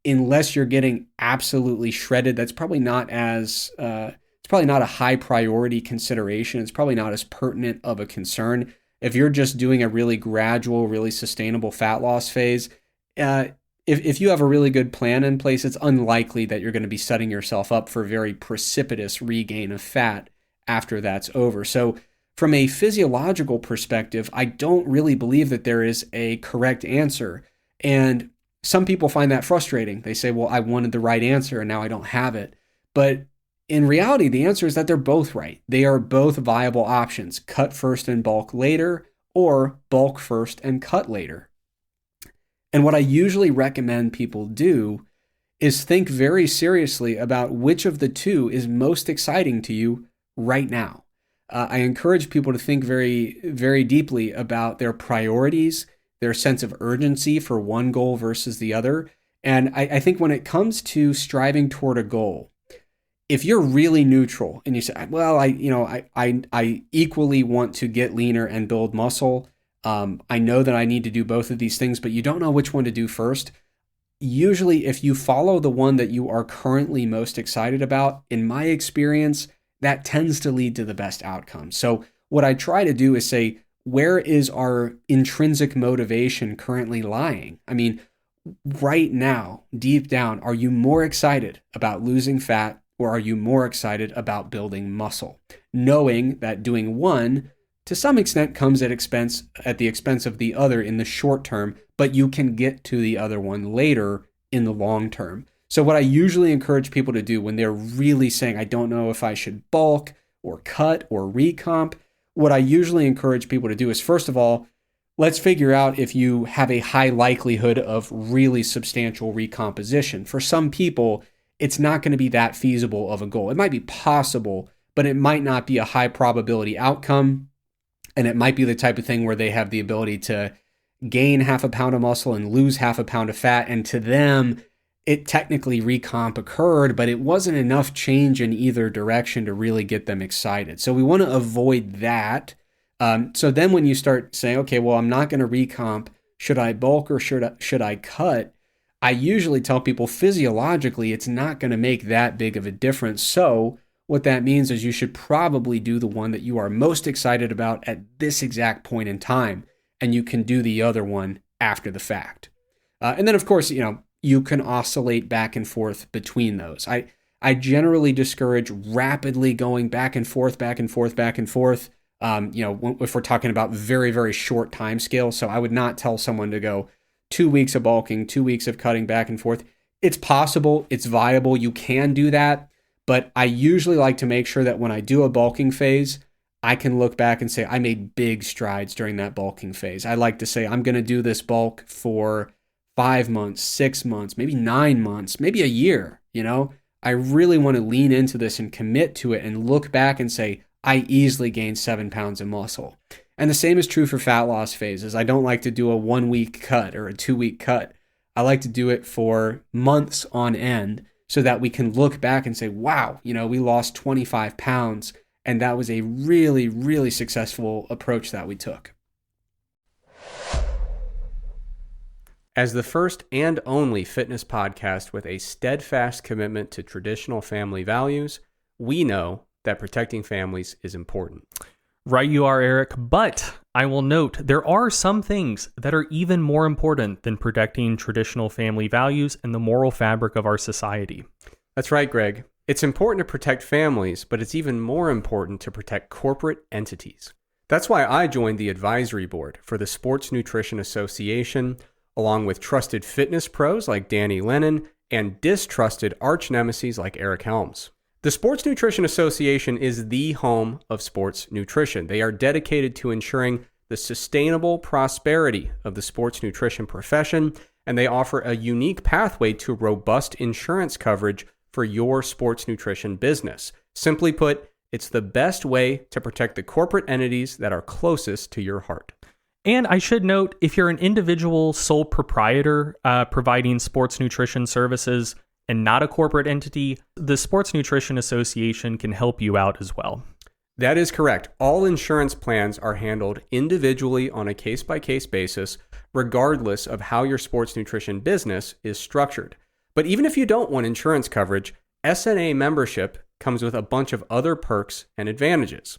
Unless you're getting absolutely shredded, that's probably not it's probably not a high priority consideration. It's probably not as pertinent of a concern. If you're just doing a really gradual, really sustainable fat loss phase, if you have a really good plan in place, it's unlikely that you're going to be setting yourself up for very precipitous regain of fat after that's over. So from a physiological perspective, I don't really believe that there is a correct answer. And some people find that frustrating. They say, well, I wanted the right answer and now I don't have it. But in reality, the answer is that they're both right. They are both viable options: cut first and bulk later, or bulk first and cut later. And what I usually recommend people do is think very seriously about which of the two is most exciting to you right now. I encourage people to think very, very deeply about their priorities, their sense of urgency for one goal versus the other. And I think when it comes to striving toward a goal, if you're really neutral and you say, well, I equally want to get leaner and build muscle. I know that I need to do both of these things, but you don't know which one to do first. Usually, if you follow the one that you are currently most excited about, in my experience, that tends to lead to the best outcome. So what I try to do is say, where is our intrinsic motivation currently lying? I mean, right now, deep down, are you more excited about losing fat, or are you more excited about building muscle? Knowing that doing one, to some extent, comes at the expense of the other in the short term, but you can get to the other one later in the long term. So what I usually encourage people to do when they're really saying, I don't know if I should bulk or cut or recomp, what I usually encourage people to do is, first of all, let's figure out if you have a high likelihood of really substantial recomposition. For some people, it's not going to be that feasible of a goal. It might be possible, but it might not be a high probability outcome. And it might be the type of thing where they have the ability to gain half a pound of muscle and lose half a pound of fat. And to them, it technically recomp occurred, but it wasn't enough change in either direction to really get them excited. So we want to avoid that. So then when you start saying, okay, well, I'm not going to recomp, should I bulk or should I cut? I usually tell people physiologically, it's not going to make that big of a difference. So what that means is you should probably do the one that you are most excited about at this exact point in time, and you can do the other one after the fact. And then, of course, you can oscillate back and forth between those. I generally discourage rapidly going back and forth. If we're talking about very, very short time scale. So I would not tell someone to go 2 weeks of bulking, 2 weeks of cutting back and forth. It's possible, it's viable, you can do that. But I usually like to make sure that when I do a bulking phase, I can look back and say, I made big strides during that bulking phase. I like to say, I'm going to do this bulk for 5 months, 6 months, maybe 9 months, maybe a year. I really want to lean into this and commit to it and look back and say, I easily gained 7 pounds of muscle. And the same is true for fat loss phases. I don't like to do a 1 week cut or a 2 week cut. I like to do it for months on end so that we can look back and say, wow, we lost 25 pounds. And that was a really, really successful approach that we took. As the first and only fitness podcast with a steadfast commitment to traditional family values, we know that protecting families is important. Right you are, Eric, but I will note there are some things that are even more important than protecting traditional family values and the moral fabric of our society. That's right, Greg. It's important to protect families, but it's even more important to protect corporate entities. That's why I joined the advisory board for the Sports Nutrition Association, along with trusted fitness pros like Danny Lennon and distrusted arch nemesis like Eric Helms. The Sports Nutrition Association is the home of sports nutrition. They are dedicated to ensuring the sustainable prosperity of the sports nutrition profession, and they offer a unique pathway to robust insurance coverage for your sports nutrition business. Simply put, it's the best way to protect the corporate entities that are closest to your heart. And I should note, if you're an individual sole proprietor providing sports nutrition services and not a corporate entity, the Sports Nutrition Association can help you out as well. That is correct. All insurance plans are handled individually on a case-by-case basis, regardless of how your sports nutrition business is structured. But even if you don't want insurance coverage, SNA membership comes with a bunch of other perks and advantages.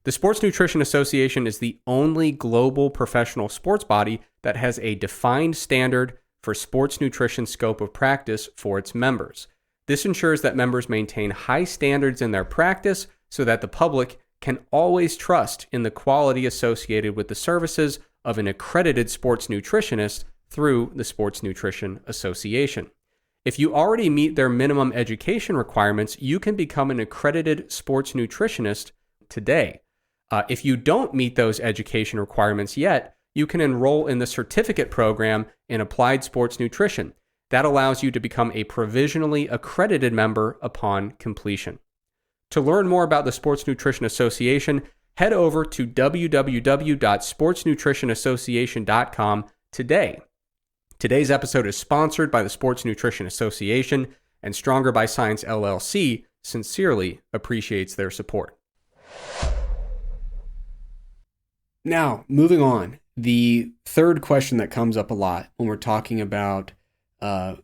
The Sports Nutrition Association is the only global professional sports body that has a defined standard for sports nutrition scope of practice for its members. This ensures that members maintain high standards in their practice so that the public can always trust in the quality associated with the services of an accredited sports nutritionist through the Sports Nutrition Association. If you already meet their minimum education requirements, you can become an accredited sports nutritionist today. If you don't meet those education requirements yet, you can enroll in the certificate program in applied sports nutrition. That allows you to become a provisionally accredited member upon completion. To learn more about the Sports Nutrition Association, head over to www.sportsnutritionassociation.com today. Today's episode is sponsored by the Sports Nutrition Association, and Stronger by Science LLC sincerely appreciates their support. Now, moving on. The third question that comes up a lot when we're talking about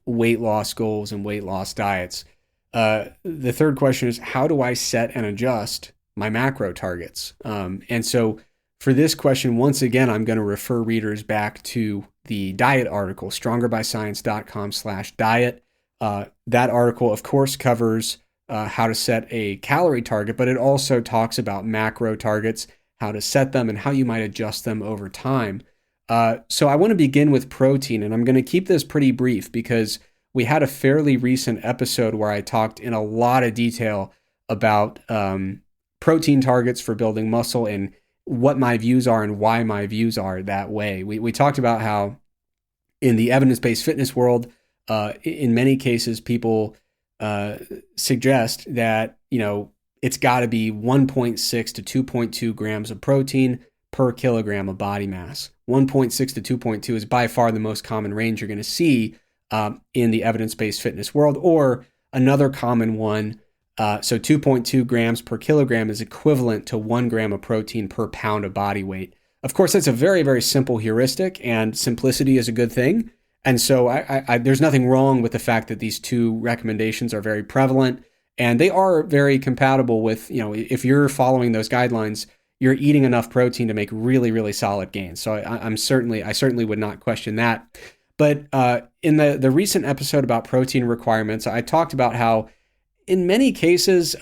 weight loss goals and weight loss diets, the third question is, how do I set and adjust my macro targets? And so for this question, once again, I'm going to refer readers back to the diet article, strongerbyscience.com/diet. That article, of course, covers how to set a calorie target, but it also talks about macro targets, how to set them, and how you might adjust them over time. So I want to begin with protein, and I'm going to keep this pretty brief because we had a fairly recent episode where I talked in a lot of detail about protein targets for building muscle and what my views are and why my views are that way. We talked about how in the evidence-based fitness world, in many cases, people suggest that, it's got to be 1.6 to 2.2 grams of protein per kilogram of body mass. 1.6 to 2.2 is by far the most common range you're going to see in the evidence-based fitness world, or another common one. So 2.2 grams per kilogram is equivalent to 1 gram of protein per pound of body weight. Of course, that's a very, very simple heuristic, and simplicity is a good thing. And so there's nothing wrong with the fact that these two recommendations are very prevalent. And they are very compatible with, if you're following those guidelines, you're eating enough protein to make really, really solid gains. So I certainly would not question that. But in the recent episode about protein requirements, I talked about how in many cases,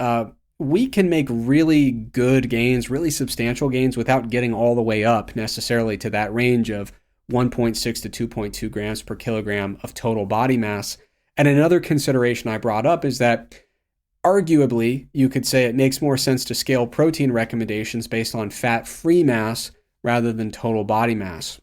we can make really good gains, really substantial gains without getting all the way up necessarily to that range of 1.6 to 2.2 grams per kilogram of total body mass. And another consideration I brought up is that arguably, you could say it makes more sense to scale protein recommendations based on fat-free mass rather than total body mass.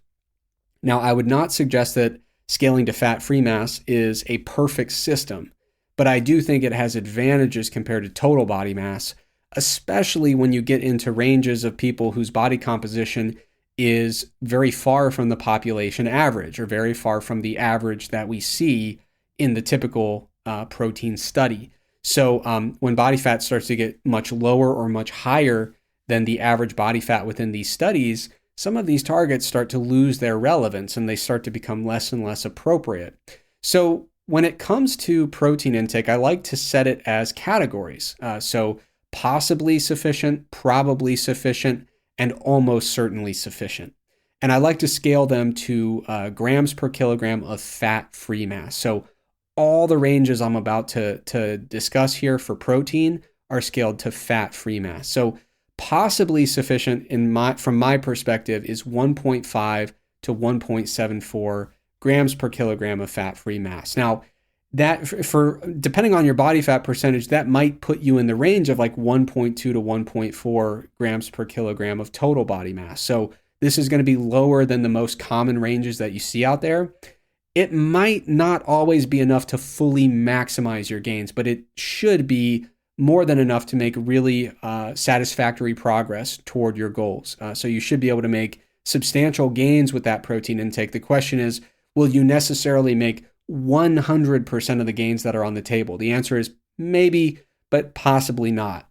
Now, I would not suggest that scaling to fat-free mass is a perfect system, but I do think it has advantages compared to total body mass, especially when you get into ranges of people whose body composition is very far from the population average, or very far from the average that we see in the typical protein study. So when body fat starts to get much lower or much higher than the average body fat within these studies, some of these targets start to lose their relevance and they start to become less and less appropriate. So when it comes to protein intake, I like to set it as categories. So possibly sufficient, probably sufficient, and almost certainly sufficient. And I like to scale them to grams per kilogram of fat-free mass. So all the ranges I'm about to discuss here for protein are scaled to fat-free mass. So possibly sufficient from my perspective is 1.5 to 1.74 grams per kilogram of fat-free mass. Now, that for depending on your body fat percentage, that might put you in the range of like 1.2 to 1.4 grams per kilogram of total body mass. So this is going to be lower than the most common ranges that you see out there. It might not always be enough to fully maximize your gains, but it should be more than enough to make really satisfactory progress toward your goals. So you should be able to make substantial gains with that protein intake. The question is, will you necessarily make 100% of the gains that are on the table? The answer is maybe, but possibly not.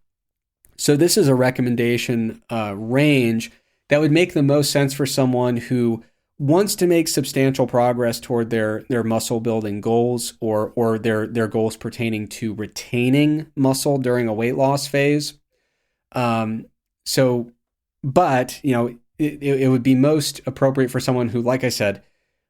So this is a recommendation range that would make the most sense for someone who wants to make substantial progress toward their muscle building goals or their goals pertaining to retaining muscle during a weight loss phase. But it would be most appropriate for someone who, like I said,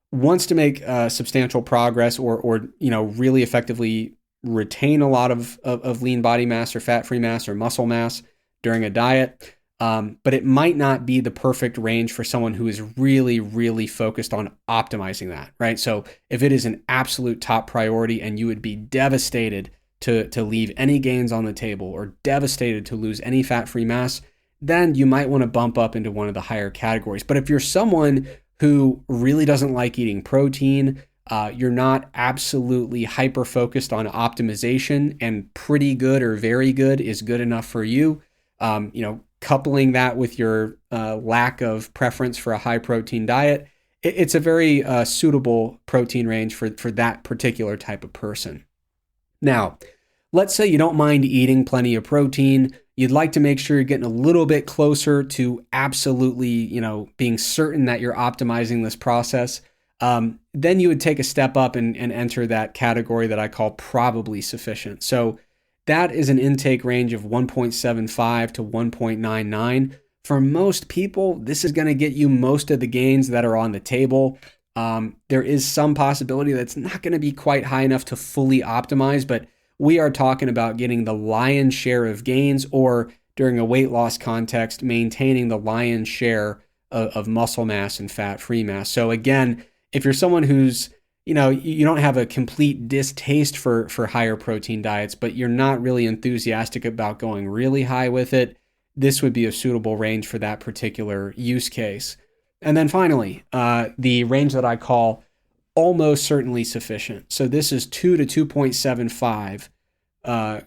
wants to make substantial progress or really effectively retain a lot of lean body mass or fat-free mass or muscle mass during a diet. But it might not be the perfect range for someone who is really, really focused on optimizing that, right? So if it is an absolute top priority and you would be devastated to leave any gains on the table or devastated to lose any fat-free mass, then you might want to bump up into one of the higher categories. But if you're someone who really doesn't like eating protein, you're not absolutely hyper-focused on optimization, and pretty good or very good is good enough for you, coupling that with your lack of preference for a high protein diet, it's a very suitable protein range for that particular type of person. Now, let's say you don't mind eating plenty of protein. You'd like to make sure you're getting a little bit closer to absolutely, being certain that you're optimizing this process. Then you would take a step up and enter that category that I call probably sufficient. So that is an intake range of 1.75 to 1.99. For most people, this is going to get you most of the gains that are on the table. There is some possibility that's not going to be quite high enough to fully optimize, but we are talking about getting the lion's share of gains, or during a weight loss context, maintaining the lion's share of muscle mass and fat-free mass. So again, if you're someone who's you don't have a complete distaste for higher protein diets, but you're not really enthusiastic about going really high with it, this would be a suitable range for that particular use case. And then finally, the range that I call almost certainly sufficient. So this is 2 to 2.75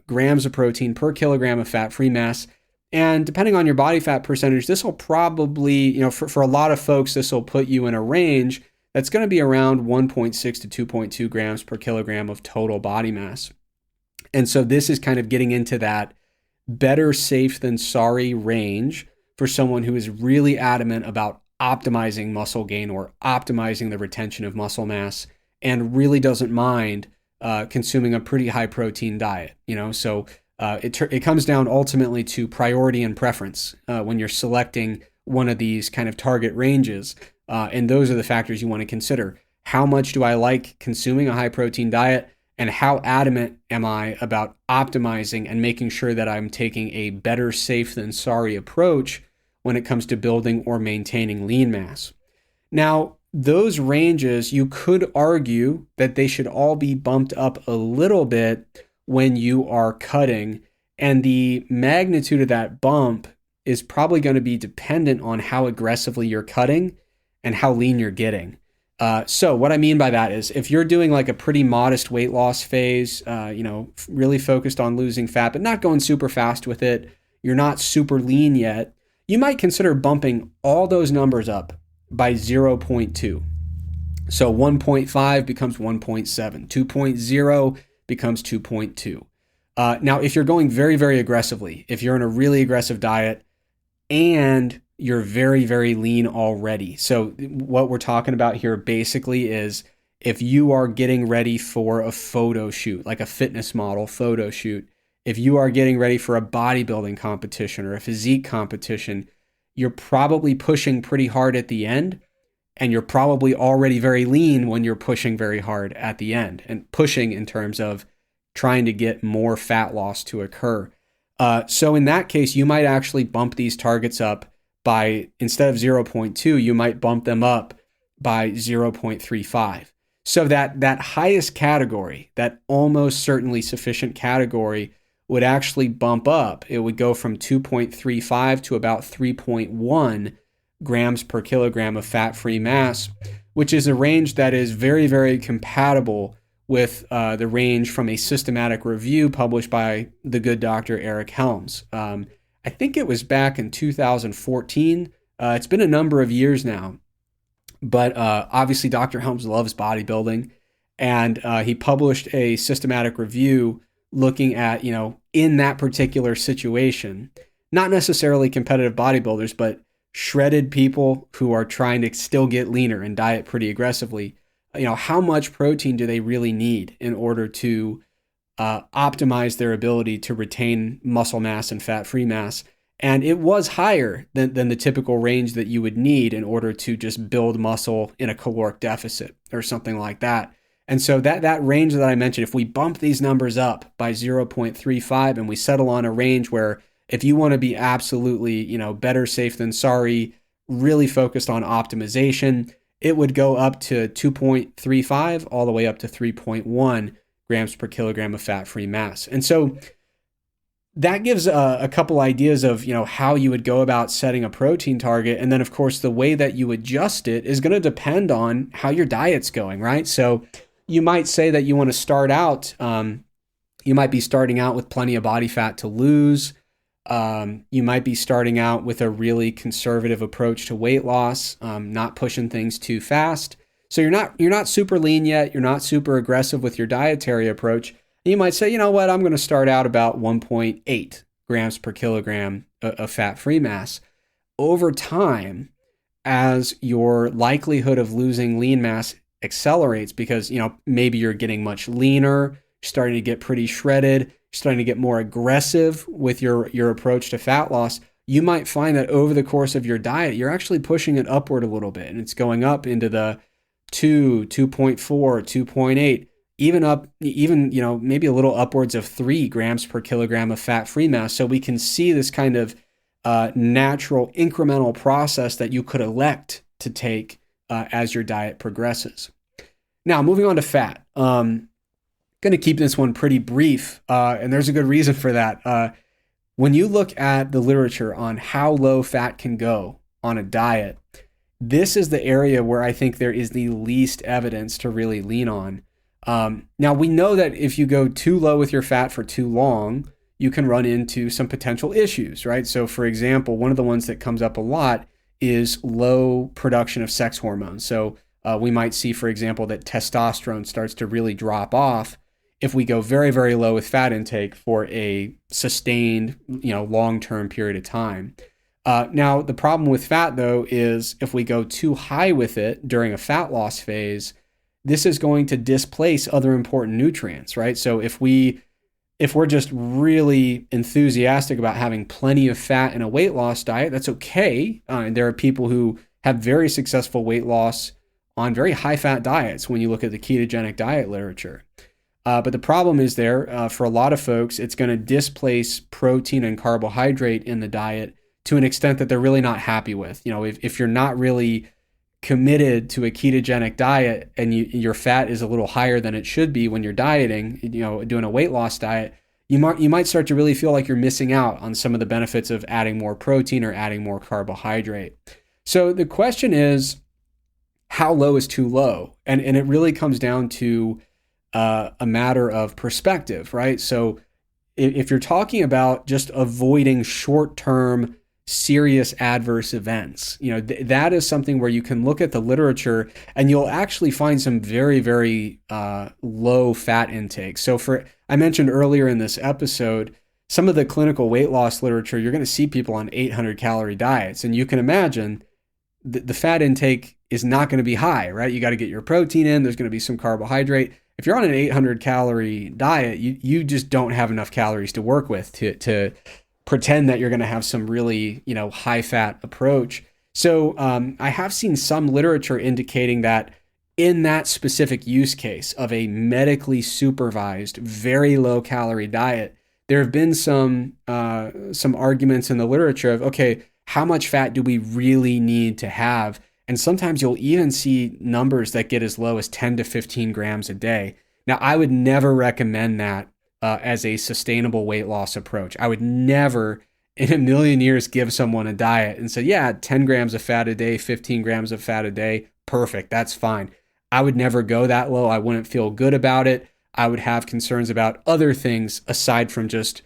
grams of protein per kilogram of fat-free mass. And depending on your body fat percentage, this will probably, for a lot of folks, this will put you in a range that's going to be around 1.6 to 2.2 grams per kilogram of total body mass. And so this is kind of getting into that better safe than sorry range for someone who is really adamant about optimizing muscle gain or optimizing the retention of muscle mass and really doesn't mind consuming a pretty high protein diet. So it comes down ultimately to priority and preference when you're selecting one of these kind of target ranges. And those are the factors you want to consider. How much do I like consuming a high protein diet? And how adamant am I about optimizing and making sure that I'm taking a better safe than sorry approach when it comes to building or maintaining lean mass? Now, those ranges, you could argue that they should all be bumped up a little bit when you are cutting. And the magnitude of that bump is probably going to be dependent on how aggressively you're cutting and how lean you're getting. So what I mean by that is if you're doing like a pretty modest weight loss phase, really focused on losing fat, but not going super fast with it, you're not super lean yet, you might consider bumping all those numbers up by 0.2. So 1.5 becomes 1.7, 2.0 becomes 2.2. Now, if you're going very, very aggressively, if you're in a really aggressive diet and you're very, very lean already. So what we're talking about here basically is if you are getting ready for a photo shoot, like a fitness model photo shoot, if you are getting ready for a bodybuilding competition or a physique competition, you're probably pushing pretty hard at the end, and you're probably already very lean when you're pushing very hard at the end, and pushing in terms of trying to get more fat loss to occur. So in that case, you might actually bump these targets up by, instead of 0.2, you might bump them up by 0.35. So that highest category, that almost certainly sufficient category, would actually bump up. It would go from 2.35 to about 3.1 grams per kilogram of fat-free mass, which is a range that is very, very compatible with the range from a systematic review published by the good Dr. Eric Helms. I think it was back in 2014. It's been a number of years now, but obviously Dr. Helms loves bodybuilding, and he published a systematic review looking at, in that particular situation, not necessarily competitive bodybuilders, but shredded people who are trying to still get leaner and diet pretty aggressively. How much protein do they really need in order to optimize their ability to retain muscle mass and fat-free mass? And it was higher than the typical range that you would need in order to just build muscle in a caloric deficit or something like that. And so that range that I mentioned, if we bump these numbers up by 0.35 and we settle on a range where, if you want to be absolutely, better safe than sorry, really focused on optimization, it would go up to 2.35 all the way up to 3.1 grams per kilogram of fat-free mass. And so that gives a couple ideas of, how you would go about setting a protein target. And then, of course, the way that you adjust it is going to depend on how your diet's going, right? So you might say that you want to start out, you might be starting out with plenty of body fat to lose. You might be starting out with a really conservative approach to weight loss, not pushing things too fast. So you're not super lean yet. You're not super aggressive with your dietary approach. You might say, I'm going to start out about 1.8 grams per kilogram of fat-free mass. Over time, as your likelihood of losing lean mass accelerates, because, maybe you're getting much leaner, you're starting to get pretty shredded, you're starting to get more aggressive with your approach to fat loss, you might find that over the course of your diet, you're actually pushing it upward a little bit, and it's going up into the 2, 2.4, 2.8, even maybe a little upwards of 3 grams per kilogram of fat-free mass. So we can see this kind of natural incremental process that you could elect to take as your diet progresses. Now, moving on to fat. Going to keep this one pretty brief, and there's a good reason for that. When you look at the literature on how low fat can go on a diet, this is the area where I think there is the least evidence to really lean on. Now, we know that if you go too low with your fat for too long, you can run into some potential issues, right? So, for example, one of the ones that comes up a lot is low production of sex hormones. So we might see, for example, that testosterone starts to really drop off if we go very, very low with fat intake for a sustained, long-term period of time. Now, the problem with fat, though, is if we go too high with it during a fat loss phase, this is going to displace other important nutrients, right? So if we're just really enthusiastic about having plenty of fat in a weight loss diet, that's okay. And there are people who have very successful weight loss on very high fat diets when you look at the ketogenic diet literature. But the problem is for a lot of folks, it's going to displace protein and carbohydrate in the diet to an extent that they're really not happy with. If you're not really committed to a ketogenic diet and your fat is a little higher than it should be when you're dieting, doing a weight loss diet, you might start to really feel like you're missing out on some of the benefits of adding more protein or adding more carbohydrate. So the question is, how low is too low? And it really comes down to a matter of perspective, right? So if you're talking about just avoiding short-term serious adverse events, that is something where you can look at the literature and you'll actually find some very, very low fat intake. So I mentioned earlier in this episode, some of the clinical weight loss literature, you're going to see people on 800 calorie diets, and you can imagine the fat intake is not going to be high, right? You got to get your protein in. There's going to be some carbohydrate. if you're on an 800 calorie diet, you just don't have enough calories to work with to pretend that you're going to have some really, high fat approach. So I have seen some literature indicating that in that specific use case of a medically supervised, very low calorie diet, there have been some arguments in the literature of, okay, how much fat do we really need to have? And sometimes you'll even see numbers that get as low as 10 to 15 grams a day. Now, I would never recommend that as a sustainable weight loss approach. I would never in a million years give someone a diet and say, yeah, 10 grams of fat a day, 15 grams of fat a day, perfect, that's fine. I would never go that low. I wouldn't feel good about it. I would have concerns about other things aside from just,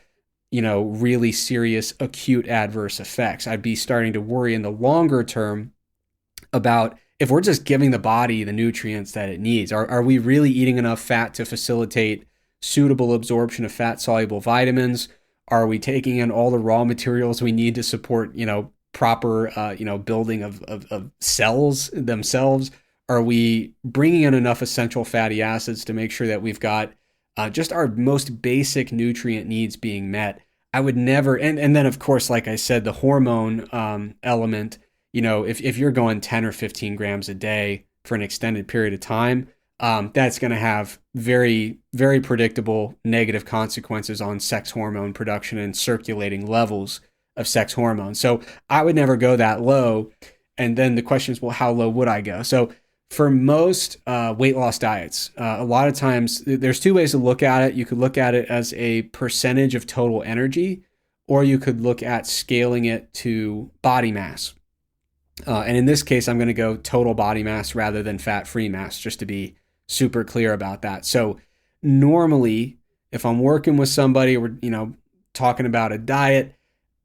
really serious acute adverse effects. I'd be starting to worry in the longer term about if we're just giving the body the nutrients that it needs. Are we really eating enough fat to facilitate suitable absorption of fat-soluble vitamins? Are we taking in all the raw materials we need to support, proper, building of cells themselves? Are we bringing in enough essential fatty acids to make sure that we've got just our most basic nutrient needs being met? I would never, and then of course, like I said, the hormone element, if you're going 10 or 15 grams a day for an extended period of time, that's going to have very, very predictable negative consequences on sex hormone production and circulating levels of sex hormones. So I would never go that low. And then the question is, well, how low would I go? So for most weight loss diets, a lot of times there's two ways to look at it. You could look at it as a percentage of total energy, or you could look at scaling it to body mass. And in this case, I'm going to go total body mass rather than fat-free mass, just to be super clear about that. So normally, if I'm working with somebody or, talking about a diet,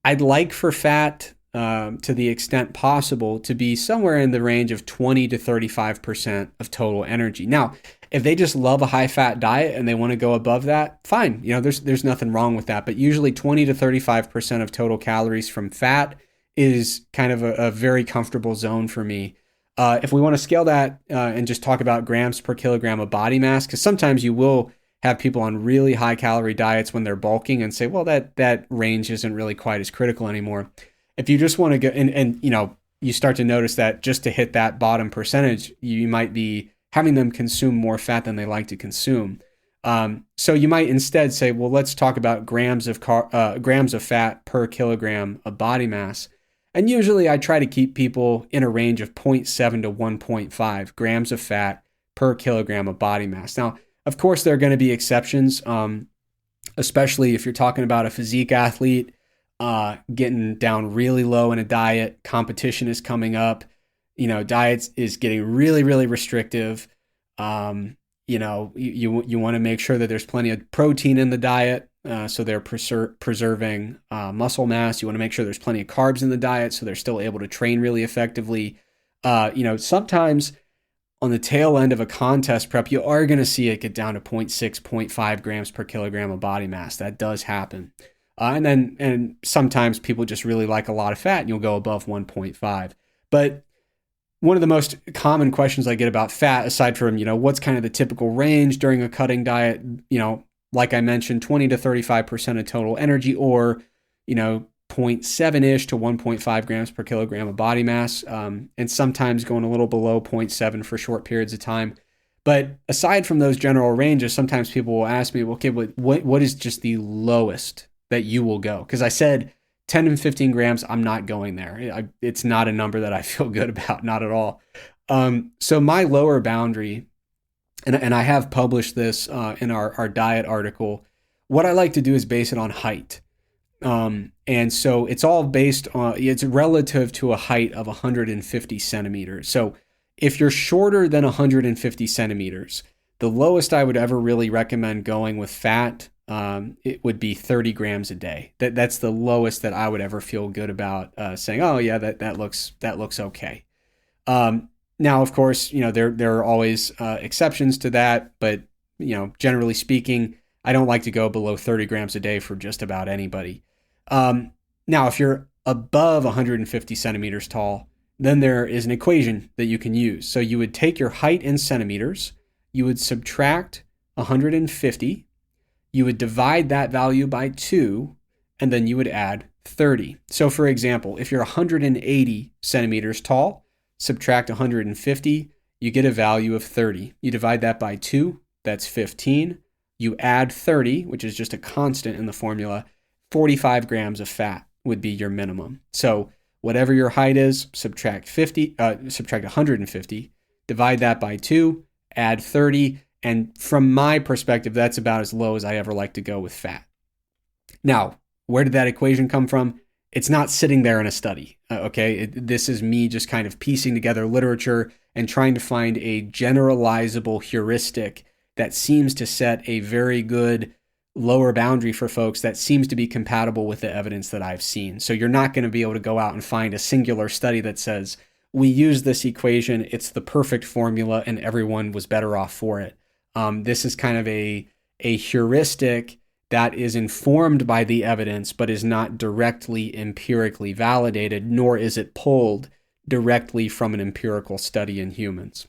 I'd like for fat to the extent possible to be somewhere in the range of 20 to 35% of total energy. Now, if they just love a high fat diet and they want to go above that, fine. There's nothing wrong with that. But usually 20 to 35% of total calories from fat is kind of a very comfortable zone for me. If we want to scale that and just talk about grams per kilogram of body mass, because sometimes you will have people on really high calorie diets when they're bulking and say, well, that range isn't really quite as critical anymore. If you just want to go and you start to notice that just to hit that bottom percentage, you might be having them consume more fat than they like to consume. So you might instead say, well, let's talk about grams of fat per kilogram of body mass. And usually I try to keep people in a range of 0.7 to 1.5 grams of fat per kilogram of body mass. Now, of course, there are going to be exceptions, especially if you're talking about a physique athlete getting down really low in a diet, competition is coming up, diets is getting really, really restrictive. You want to make sure that there's plenty of protein in the diet, so they're preserving muscle mass. You want to make sure there's plenty of carbs in the diet, so they're still able to train really effectively. Sometimes on the tail end of a contest prep, you are going to see it get down to 0.6, 0.5 grams per kilogram of body mass. That does happen. And sometimes people just really like a lot of fat and you'll go above 1.5. But one of the most common questions I get about fat, aside from, what's kind of the typical range during a cutting diet, like I mentioned, 20 to 35% of total energy, or, 0.7-ish to 1.5 grams per kilogram of body mass, and sometimes going a little below 0.7 for short periods of time. But aside from those general ranges, sometimes people will ask me, okay, what is just the lowest that you will go? Because I said 10 and 15 grams, I'm not going there. It's not a number that I feel good about, not at all. So my lower boundary, and I have published this in our diet article, what I like to do is base it on height. And so it's all based on, it's relative to a height of 150 centimeters. So if you're shorter than 150 centimeters, the lowest I would ever really recommend going with fat, it would be 30 grams a day. That's the lowest that I would ever feel good about saying, oh yeah, that looks okay. Now, of course, there are always exceptions to that, but generally speaking, I don't like to go below 30 grams a day for just about anybody. Now, if you're above 150 centimeters tall, then there is an equation that you can use. So you would take your height in centimeters, you would subtract 150, you would divide that value by 2, and then you would add 30. So for example, if you're 180 centimeters tall, subtract 150, you get a value of 30. You divide that by 2, that's 15. You add 30, which is just a constant in the formula, 45 grams of fat would be your minimum. So whatever your height is, subtract 150, divide that by 2, add 30, and from my perspective, that's about as low as I ever like to go with fat. Now, where did that equation come from? It's not sitting there in a study, okay? This is me just kind of piecing together literature and trying to find a generalizable heuristic that seems to set a very good lower boundary for folks that seems to be compatible with the evidence that I've seen. So you're not going to be able to go out and find a singular study that says, we use this equation, it's the perfect formula, and everyone was better off for it. This is kind of a heuristic that is informed by the evidence, but is not directly empirically validated, nor is it pulled directly from an empirical study in humans.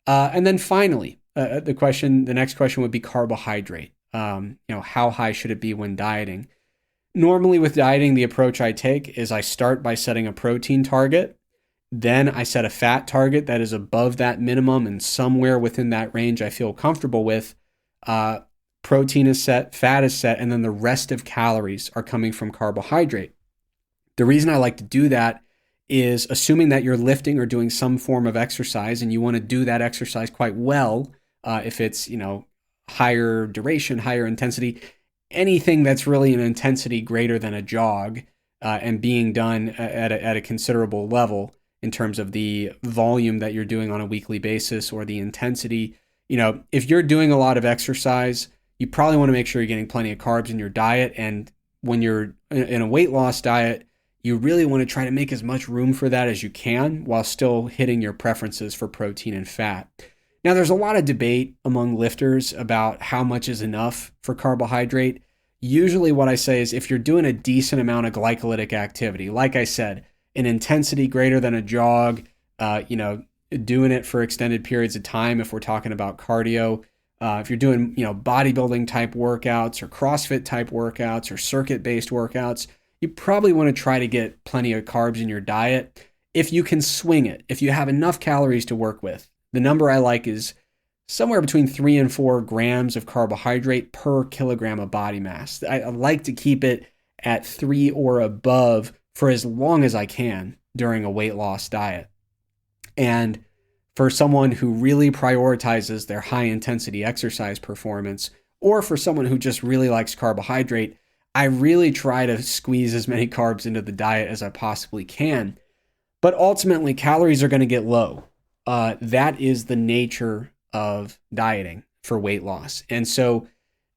And then finally, the next question would be carbohydrate. How high should it be when dieting? Normally with dieting, the approach I take is I start by setting a protein target. Then I set a fat target that is above that minimum and somewhere within that range I feel comfortable with. Protein is set, fat is set, and then the rest of calories are coming from carbohydrate. The reason I like to do that is assuming that you're lifting or doing some form of exercise and you want to do that exercise quite well. If it's, higher duration, higher intensity, anything that's really an intensity greater than a jog and being done at a considerable level in terms of the volume that you're doing on a weekly basis or the intensity. If you're doing a lot of exercise, you probably want to make sure you're getting plenty of carbs in your diet. And when you're in a weight loss diet, you really want to try to make as much room for that as you can while still hitting your preferences for protein and fat. Now, there's a lot of debate among lifters about how much is enough for carbohydrate. Usually what I say is if you're doing a decent amount of glycolytic activity, like I said, an intensity greater than a jog, doing it for extended periods of time if we're talking about cardio, if you're doing, bodybuilding type workouts or CrossFit type workouts or circuit-based workouts, you probably want to try to get plenty of carbs in your diet. If you can swing it, if you have enough calories to work with, the number I like is somewhere between 3 and 4 grams of carbohydrate per kilogram of body mass. I like to keep it at 3 or above for as long as I can during a weight loss diet. And for someone who really prioritizes their high intensity exercise performance, or for someone who just really likes carbohydrate, I really try to squeeze as many carbs into the diet as I possibly can. But ultimately, calories are going to get low. That is the nature of dieting for weight loss. And so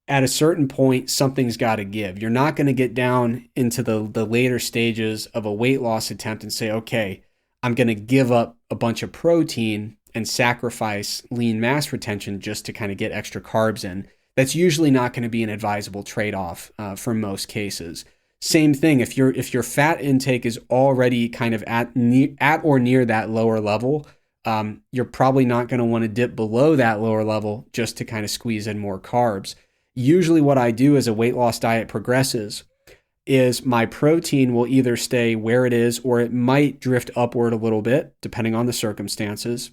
at a certain point, something's got to give. You're not going to get down into the later stages of a weight loss attempt and say, okay, I'm going to give up a bunch of protein and sacrifice lean mass retention just to kind of get extra carbs in. That's usually not going to be an advisable trade-off for most cases. Same thing, if your fat intake is already kind of at or near that lower level, you're probably not going to want to dip below that lower level just to kind of squeeze in more carbs. Usually what I do as a weight loss diet progresses is my protein will either stay where it is or it might drift upward a little bit, depending on the circumstances.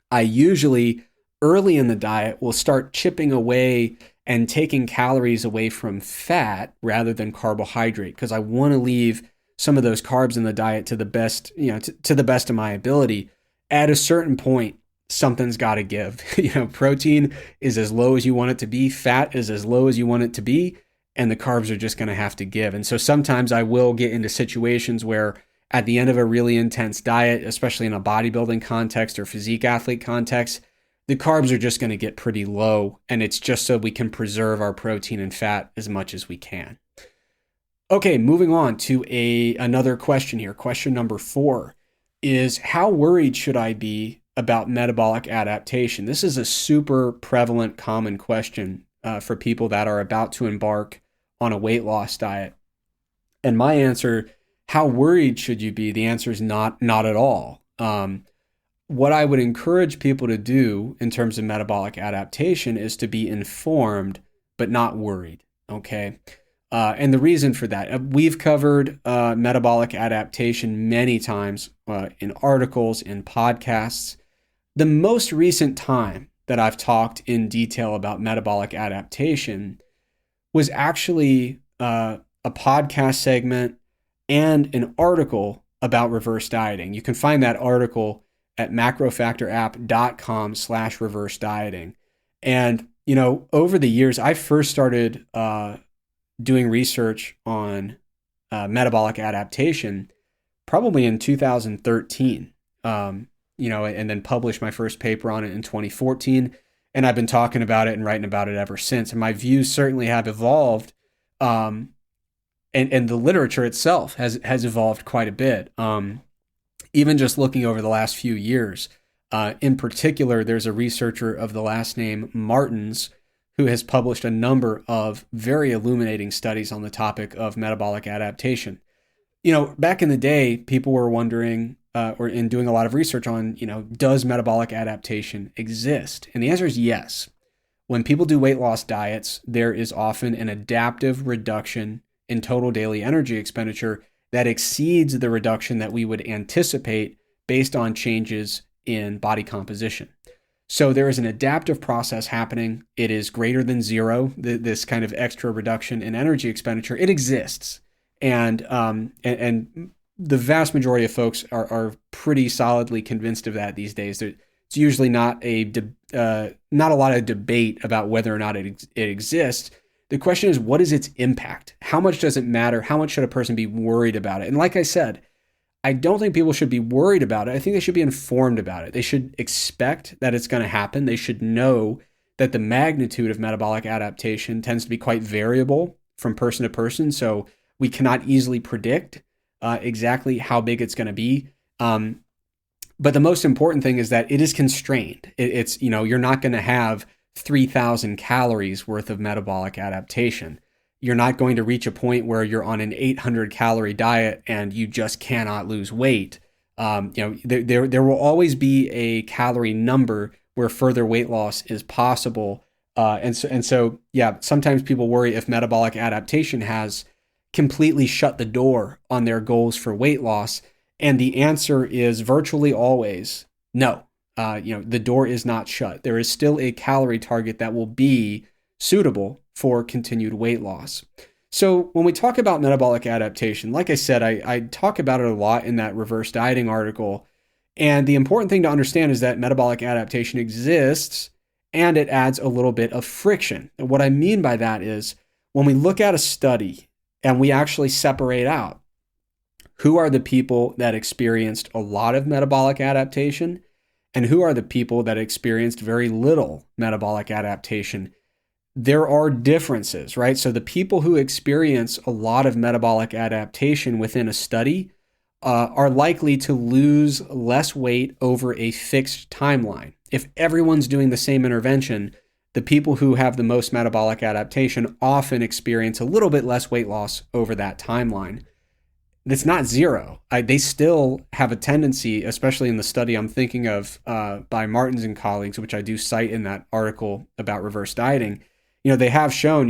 I usually, early in the diet, will start chipping away and taking calories away from fat rather than carbohydrate because I want to leave some of those carbs in the diet to the best, to the best of my ability. At a certain point, something's got to give. Protein is as low as you want it to be. Fat is as low as you want it to be. And the carbs are just going to have to give. And so sometimes I will get into situations where at the end of a really intense diet, especially in a bodybuilding context or physique athlete context, the carbs are just going to get pretty low. And it's just so we can preserve our protein and fat as much as we can. Okay, moving on to another question here. Question number 4 is, how worried should I be about metabolic adaptation? This is a super prevalent, common question for people that are about to embark on a weight loss diet. And my answer, how worried should you be? The answer is not at all. what I would encourage people to do in terms of metabolic adaptation is to be informed, but not worried. Okay. And the reason for that, we've covered metabolic adaptation many times in articles, in podcasts. The most recent time that I've talked in detail about metabolic adaptation was actually a podcast segment and an article about reverse dieting. You can find that article at macrofactorapp.com/reverse dieting. And, over the years, I first started doing research on metabolic adaptation probably in 2013, and then published my first paper on it in 2014. And I've been talking about it and writing about it ever since. And my views certainly have evolved. And the literature itself has evolved quite a bit. Even just looking over the last few years, in particular, there's a researcher of the last name Martins who has published a number of very illuminating studies on the topic of metabolic adaptation. Back in the day, people were wondering, or in doing a lot of research on, does metabolic adaptation exist? And the answer is yes. When people do weight loss diets, there is often an adaptive reduction in total daily energy expenditure that exceeds the reduction that we would anticipate based on changes in body composition. So there is an adaptive process happening. It is greater than zero, this kind of extra reduction in energy expenditure. It exists. And the vast majority of folks are pretty solidly convinced of that these days. It's usually not a lot of debate about whether or not it exists. The question is, what is its impact? How much does it matter? How much should a person be worried about it? And like I said, I don't think people should be worried about it. I think they should be informed about it. They should expect that it's going to happen. They should know that the magnitude of metabolic adaptation tends to be quite variable from person to person. So we cannot easily predict exactly how big it's going to be. But the most important thing is that it is constrained. It's you're not going to have 3,000 calories worth of metabolic adaptation. You're not going to reach a point where you're on an 800 calorie diet and you just cannot lose weight. There will always be a calorie number where further weight loss is possible. And so, sometimes people worry if metabolic adaptation has completely shut the door on their goals for weight loss. And the answer is virtually always no. The door is not shut. There is still a calorie target that will be suitable for continued weight loss. So when we talk about metabolic adaptation, like I said, I talk about it a lot in that reverse dieting article. And the important thing to understand is that metabolic adaptation exists and it adds a little bit of friction. And what I mean by that is when we look at a study and we actually separate out who are the people that experienced a lot of metabolic adaptation and who are the people that experienced very little metabolic adaptation, there are differences, right? So the people who experience a lot of metabolic adaptation within a study are likely to lose less weight over a fixed timeline. If everyone's doing the same intervention, the people who have the most metabolic adaptation often experience a little bit less weight loss over that timeline. It's not zero. They still have a tendency, especially in the study I'm thinking of by Martins and colleagues, which I do cite in that article about reverse dieting. They have shown,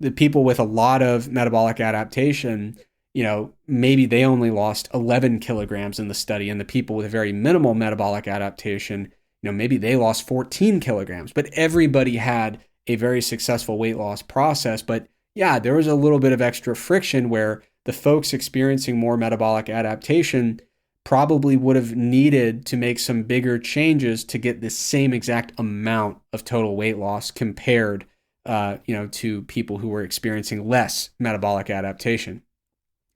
the people with a lot of metabolic adaptation, maybe they only lost 11 kilograms in the study, and the people with very minimal metabolic adaptation, maybe they lost 14 kilograms, but everybody had a very successful weight loss process. But there was a little bit of extra friction where the folks experiencing more metabolic adaptation probably would have needed to make some bigger changes to get the same exact amount of total weight loss compared to people who were experiencing less metabolic adaptation.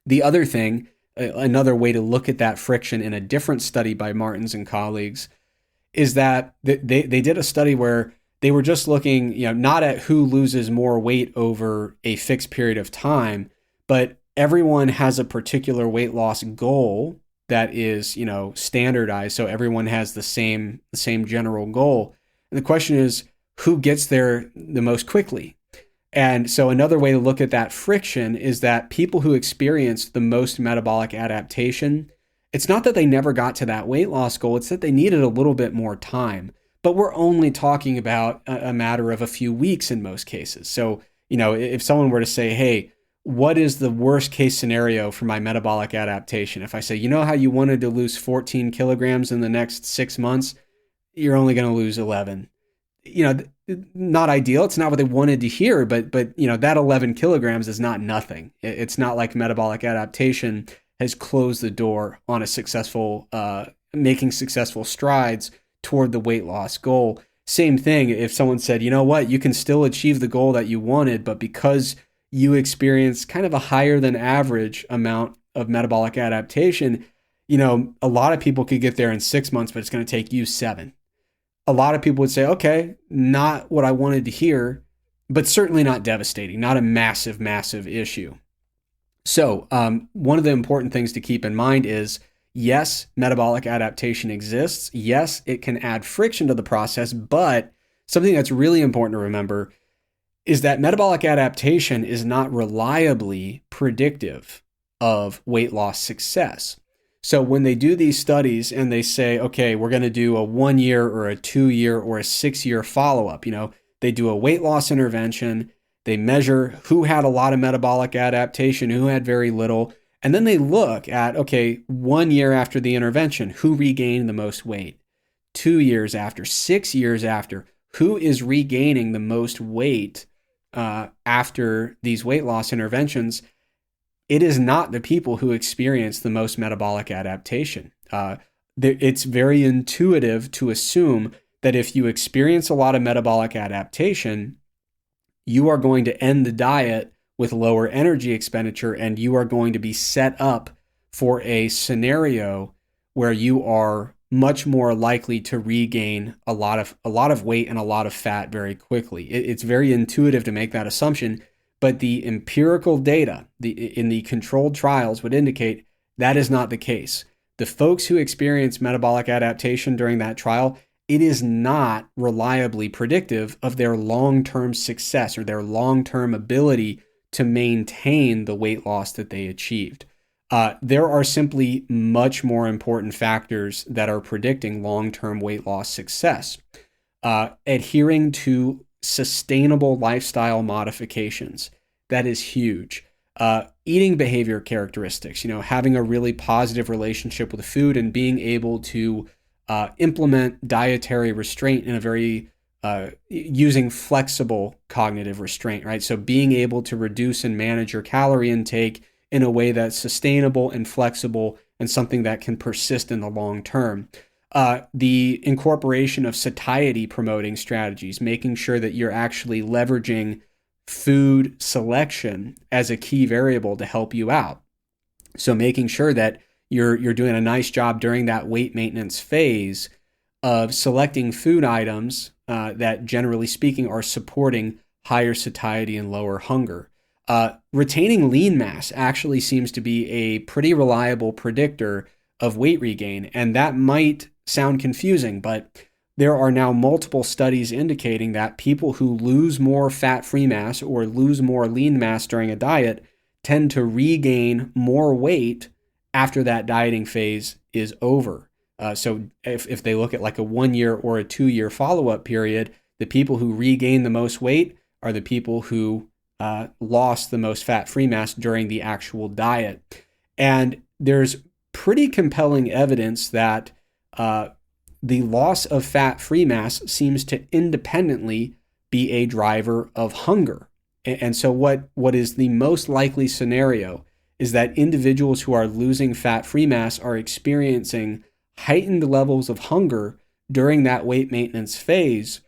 The other thing, another way to look at that friction in a different study by Martins and colleagues, is that they did a study where they were just looking, not at who loses more weight over a fixed period of time, but everyone has a particular weight loss goal that is, standardized. So everyone has the same general goal. And the question is, who gets there the most quickly? And so another way to look at that friction is that people who experience the most metabolic adaptation It's not that they never got to that weight loss goal, it's that they needed a little bit more time. But we're only talking about a matter of a few weeks in most cases. So, if someone were to say, hey, what is the worst case scenario for my metabolic adaptation? If I say, how you wanted to lose 14 kilograms in the next 6 months, you're only going to lose 11. Not ideal. It's not what they wanted to hear, but that 11 kilograms is not nothing. It's not like metabolic adaptation has closed the door on a successful, making successful strides toward the weight loss goal. Same thing if someone said, you can still achieve the goal that you wanted, but because you experience kind of a higher than average amount of metabolic adaptation, a lot of people could get there in 6 months, but it's going to take you 7. A lot of people would say, okay, not what I wanted to hear, but certainly not devastating, not a massive, massive issue. So one of the important things to keep in mind is, yes, metabolic adaptation exists. Yes, it can add friction to the process, but something that's really important to remember is that metabolic adaptation is not reliably predictive of weight loss success. So when they do these studies and they say, okay, we're going to do a 1 year or a 2 year or a 6 year follow-up, they do a weight loss intervention, they measure who had a lot of metabolic adaptation, who had very little, and then they look at, okay, 1 year after the intervention, who regained the most weight? 2 years after, 6 years after, who is regaining the most weight after these weight loss interventions? It is not the people who experience the most metabolic adaptation. It's very intuitive to assume that if you experience a lot of metabolic adaptation, you are going to end the diet with lower energy expenditure, and you are going to be set up for a scenario where you are much more likely to regain a lot of weight and a lot of fat very quickly. It's very intuitive to make that assumption, but the empirical data in the controlled trials would indicate that is not the case. The folks who experience metabolic adaptation during that trial, it is not reliably predictive of their long-term success or their long-term ability to maintain the weight loss that they achieved. There are simply much more important factors that are predicting long-term weight loss success. Adhering to sustainable lifestyle modifications, that is huge. Eating behavior characteristics, having a really positive relationship with food and being able to implement dietary restraint in a very using flexible cognitive restraint, right? So being able to reduce and manage your calorie intake in a way that's sustainable and flexible and something that can persist in the long term. The incorporation of satiety promoting strategies, making sure that you're actually leveraging food selection as a key variable to help you out. So making sure that you're doing a nice job during that weight maintenance phase of selecting food items that, generally speaking, are supporting higher satiety and lower hunger. Retaining lean mass actually seems to be a pretty reliable predictor of weight regain, and that might sound confusing, but there are now multiple studies indicating that people who lose more fat-free mass or lose more lean mass during a diet tend to regain more weight after that dieting phase is over. So if they look at like a 1 year or a 2 year follow-up period, the people who regain the most weight are the people who lost the most fat-free mass during the actual diet. And there's pretty compelling evidence that the loss of fat-free mass seems to independently be a driver of hunger. And so what is the most likely scenario is that individuals who are losing fat-free mass are experiencing heightened levels of hunger during that weight maintenance phase.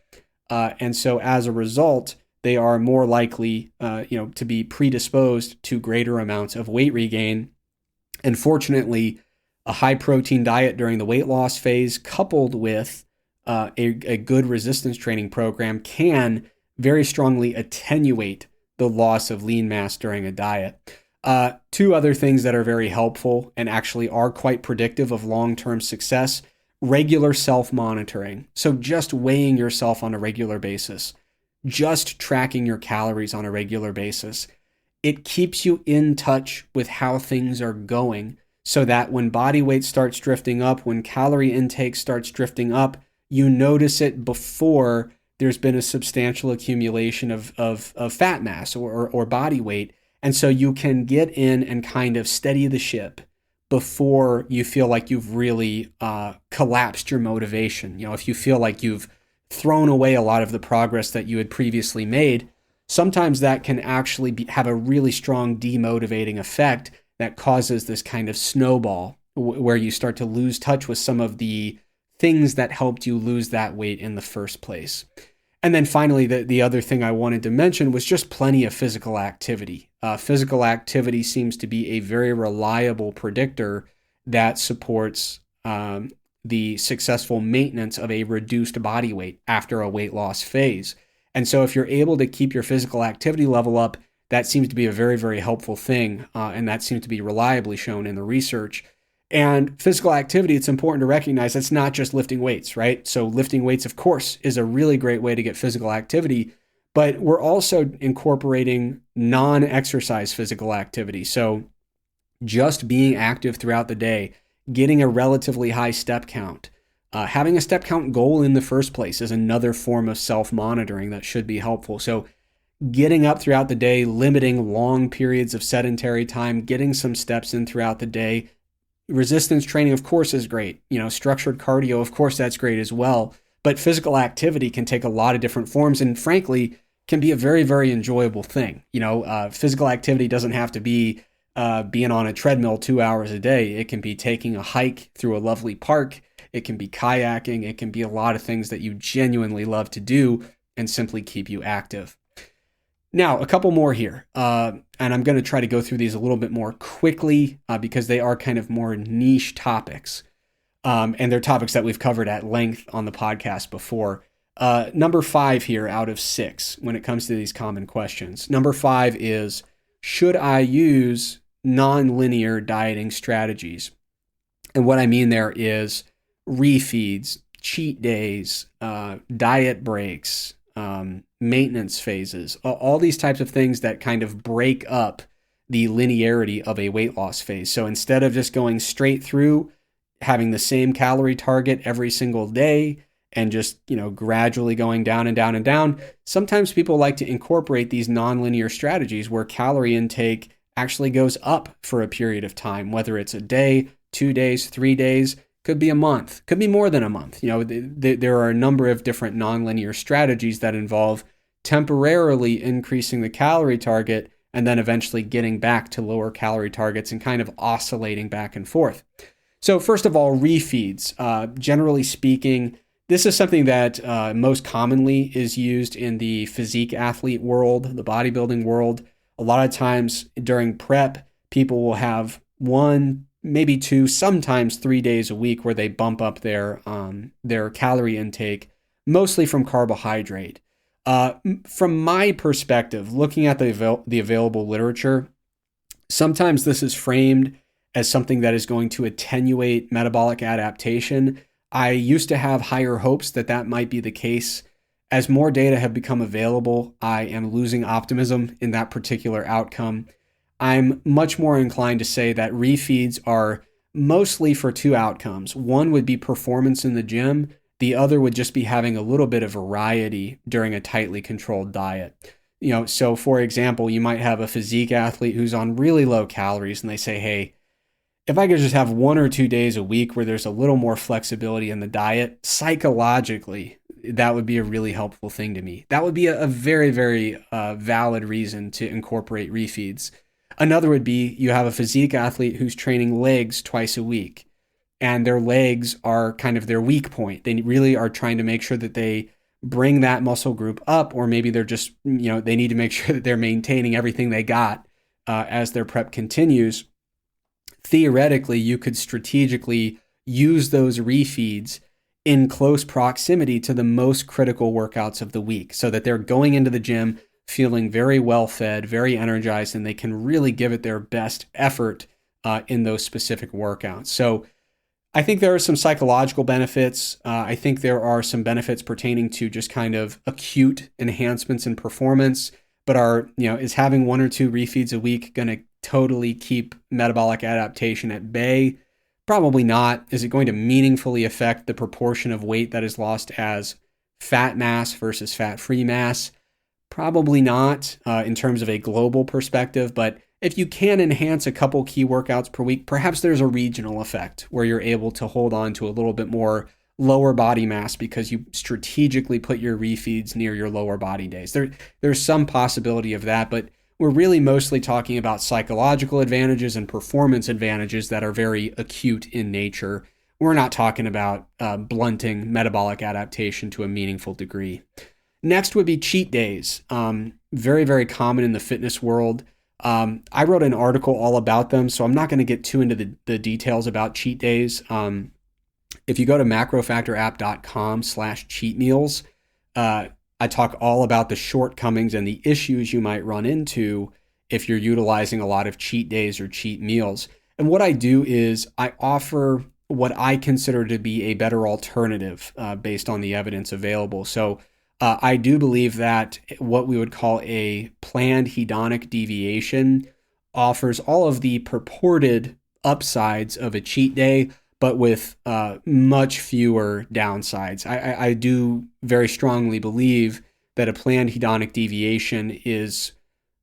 And so as a result, they are more likely to be predisposed to greater amounts of weight regain. And fortunately, a high protein diet during the weight loss phase coupled with a good resistance training program can very strongly attenuate the loss of lean mass during a diet. Two other things that are very helpful and actually are quite predictive of long-term success: regular self-monitoring. So just weighing yourself on a regular basis, just tracking your calories on a regular basis. It keeps you in touch with how things are going so that when body weight starts drifting up, when calorie intake starts drifting up, you notice it before there's been a substantial accumulation of fat mass or body weight. And so you can get in and kind of steady the ship before you feel like you've really collapsed your motivation. If you feel like you've thrown away a lot of the progress that you had previously made, sometimes that can actually have a really strong demotivating effect that causes this kind of snowball where you start to lose touch with some of the things that helped you lose that weight in the first place. And then finally, the other thing I wanted to mention was just plenty of physical activity. Physical activity seems to be a very reliable predictor that supports the successful maintenance of a reduced body weight after a weight loss phase. And so if you're able to keep your physical activity level up, that seems to be a very, very helpful thing. And that seems to be reliably shown in the research. And physical activity, it's important to recognize that's not just lifting weights, right? So lifting weights, of course, is a really great way to get physical activity, but we're also incorporating non-exercise physical activity. So just being active throughout the day, getting a relatively high step count, having a step count goal in the first place is another form of self-monitoring that should be helpful. So getting up throughout the day, limiting long periods of sedentary time, getting some steps in throughout the day. Resistance training, of course, is great. Structured cardio, of course, that's great as well. But physical activity can take a lot of different forms and frankly, can be a very, very enjoyable thing. Physical activity doesn't have to be being on a treadmill 2 hours a day. It can be taking a hike through a lovely park. It can be kayaking. It can be a lot of things that you genuinely love to do and simply keep you active. Now, a couple more here, and I'm going to try to go through these a little bit more quickly because they are kind of more niche topics, and they're topics that we've covered at length on the podcast before. Number 5 here out of 6 when it comes to these common questions. Number 5 is, should I use non-linear dieting strategies? And what I mean there is refeeds, cheat days, diet breaks, maintenance phases, all these types of things that kind of break up the linearity of a weight loss phase. So instead of just going straight through, having the same calorie target every single day and just, gradually going down and down and down, sometimes people like to incorporate these nonlinear strategies where calorie intake actually goes up for a period of time, whether it's a day, 2 days, 3 days, could be a month, could be more than a month. There are a number of different nonlinear strategies that involve temporarily increasing the calorie target and then eventually getting back to lower calorie targets and kind of oscillating back and forth. So first of all, refeeds. Generally speaking, this is something that most commonly is used in the physique athlete world, the bodybuilding world. A lot of times during prep, people will have 1, maybe 2, sometimes 3 days a week where they bump up their calorie intake, mostly from carbohydrate. From my perspective, looking at the available literature, sometimes this is framed as something that is going to attenuate metabolic adaptation. I used to have higher hopes that might be the case. As more data have become available, I am losing optimism in that particular outcome. I'm much more inclined to say that refeeds are mostly for 2 outcomes. One would be performance in the gym. The other would just be having a little bit of variety during a tightly controlled diet. So for example, you might have a physique athlete who's on really low calories and they say, hey, if I could just have 1 or 2 days a week where there's a little more flexibility in the diet, psychologically, that would be a really helpful thing to me. That would be a very, very valid reason to incorporate refeeds. Another would be you have a physique athlete who's training legs twice a week, and their legs are kind of their weak point. They really are trying to make sure that they bring that muscle group up, or maybe they're just, they need to make sure that they're maintaining everything they got as their prep continues. Theoretically, you could strategically use those refeeds in close proximity to the most critical workouts of the week so that they're going into the gym feeling very well fed, very energized, and they can really give it their best effort in those specific workouts. So I think there are some psychological benefits. I think there are some benefits pertaining to just kind of acute enhancements in performance, but is having 1 or 2 refeeds a week going to totally keep metabolic adaptation at bay? Probably not. Is it going to meaningfully affect the proportion of weight that is lost as fat mass versus fat-free mass? Probably not in terms of a global perspective, but if you can enhance a couple key workouts per week, perhaps there's a regional effect where you're able to hold on to a little bit more lower body mass because you strategically put your refeeds near your lower body days. There's some possibility of that, but we're really mostly talking about psychological advantages and performance advantages that are very acute in nature. We're not talking about blunting metabolic adaptation to a meaningful degree. Next would be cheat days. Very, very common in the fitness world. I wrote an article all about them, so I'm not going to get too into the details about cheat days. If you go to macrofactorapp.com/cheat meals, I talk all about the shortcomings and the issues you might run into if you're utilizing a lot of cheat days or cheat meals. And what I do is I offer what I consider to be a better alternative based on the evidence available. So I do believe that what we would call a planned hedonic deviation offers all of the purported upsides of a cheat day, but with much fewer downsides. I do very strongly believe that a planned hedonic deviation is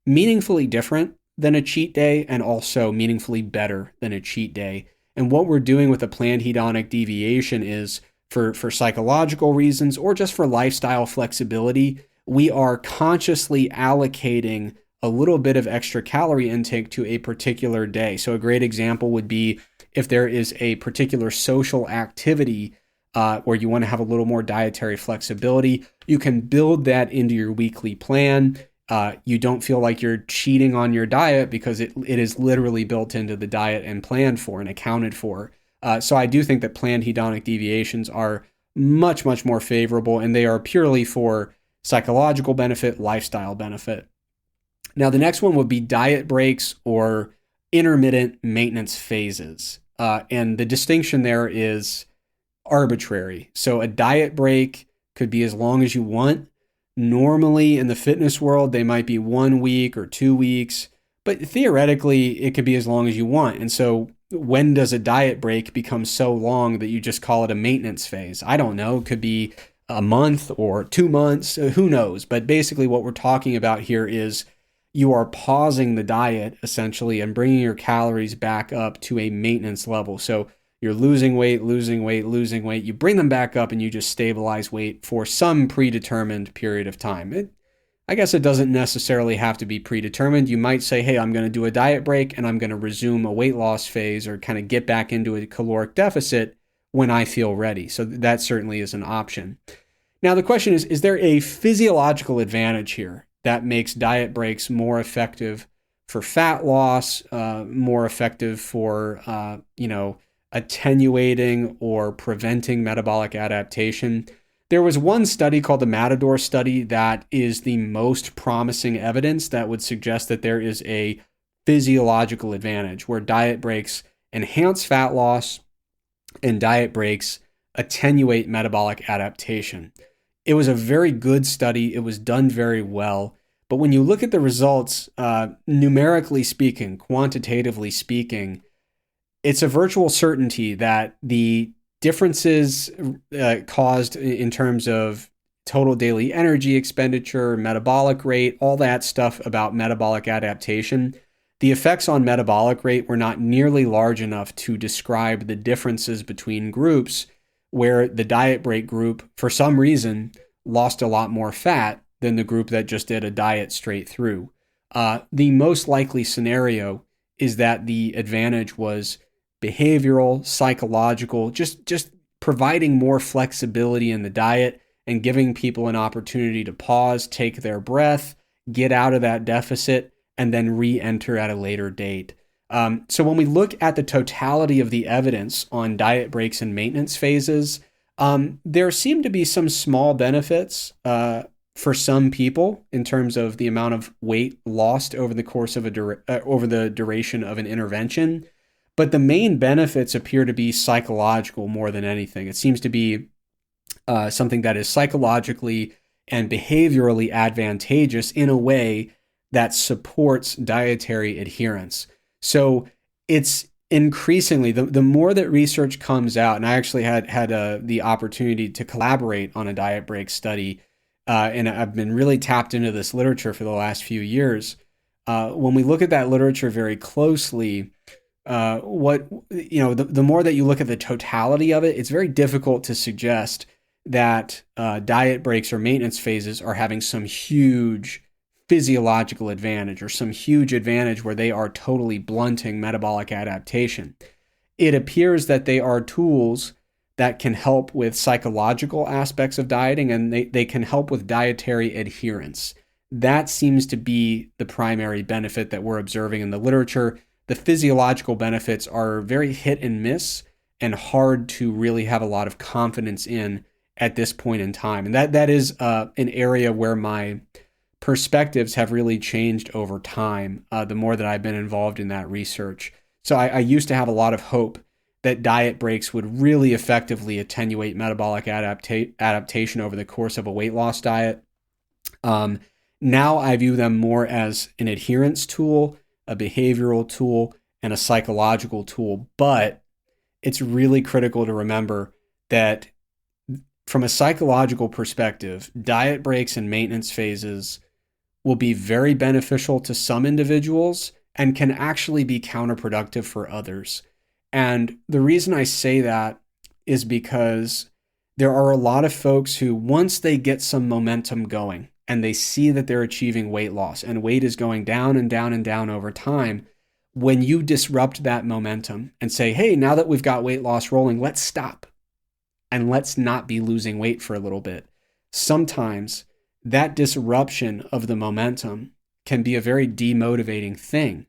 meaningfully different than a cheat day and also meaningfully better than a cheat day. And what we're doing with a planned hedonic deviation is for psychological reasons or just for lifestyle flexibility, we are consciously allocating a little bit of extra calorie intake to a particular day. So a great example would be if there is a particular social activity where you want to have a little more dietary flexibility, you can build that into your weekly plan. You don't feel like you're cheating on your diet because it is literally built into the diet and planned for and accounted for. So I do think that planned hedonic deviations are much, much more favorable, and they are purely for psychological benefit, lifestyle benefit. Now, the next one would be diet breaks or intermittent maintenance phases. And the distinction there is arbitrary. So a diet break could be as long as you want. Normally in the fitness world, they might be 1 week or 2 weeks, but theoretically it could be as long as you want. And so when does a diet break become so long that you just call it a maintenance phase? I don't know. It could be a month or 2 months. Who knows? But basically what we're talking about here is you are pausing the diet essentially and bringing your calories back up to a maintenance level. So you're losing weight. You bring them back up and you just stabilize weight for some predetermined period of time. I guess it doesn't necessarily have to be predetermined. You might say, hey, I'm going to do a diet break and I'm going to resume a weight loss phase or kind of get back into a caloric deficit when I feel ready. So that certainly is an option. Now, the question is there a physiological advantage here that makes diet breaks more effective for fat loss, more effective for, attenuating or preventing metabolic adaptation? There was one study called the Matador study that is the most promising evidence that would suggest that there is a physiological advantage where diet breaks enhance fat loss and diet breaks attenuate metabolic adaptation. It was a very good study. It was done very well. But when you look at the results, numerically speaking, quantitatively speaking, it's a virtual certainty that the differences caused in terms of total daily energy expenditure, metabolic rate, all that stuff about metabolic adaptation, the effects on metabolic rate were not nearly large enough to describe the differences between groups, where the diet break group, for some reason, lost a lot more fat than the group that just did a diet straight through. The most likely scenario is that the advantage was behavioral, psychological, just providing more flexibility in the diet and giving people an opportunity to pause, take their breath, get out of that deficit, and then re-enter at a later date. So when we look at the totality of the evidence on diet breaks and maintenance phases, there seem to be some small benefits for some people in terms of the amount of weight lost over the course of over the duration of an intervention. But the main benefits appear to be psychological more than anything. It seems to be something that is psychologically and behaviorally advantageous in a way that supports dietary adherence. So it's increasingly, the more that research comes out, and I actually had the opportunity to collaborate on a diet break study, and I've been really tapped into this literature for the last few years. When we look at that literature very closely, the more that you look at the totality of it, it's very difficult to suggest that diet breaks or maintenance phases are having some huge physiological advantage or some huge advantage where they are totally blunting metabolic adaptation. It appears that they are tools that can help with psychological aspects of dieting, and they can help with dietary adherence. That seems to be the primary benefit that we're observing in the literature. The physiological benefits are very hit and miss and hard to really have a lot of confidence in at this point in time. And that is an area where my perspectives have really changed over time, the more that I've been involved in that research. So I used to have a lot of hope that diet breaks would really effectively attenuate metabolic adaptation over the course of a weight loss diet. Now I view them more as an adherence tool, a behavioral tool, and a psychological tool. But it's really critical to remember that from a psychological perspective, diet breaks and maintenance phases will be very beneficial to some individuals and can actually be counterproductive for others. And the reason I say that is because there are a lot of folks who, once they get some momentum going and they see that they're achieving weight loss and weight is going down and down and down over time, when you disrupt that momentum and say, hey, now that we've got weight loss rolling, let's stop and let's not be losing weight for a little bit. Sometimes that disruption of the momentum can be a very demotivating thing.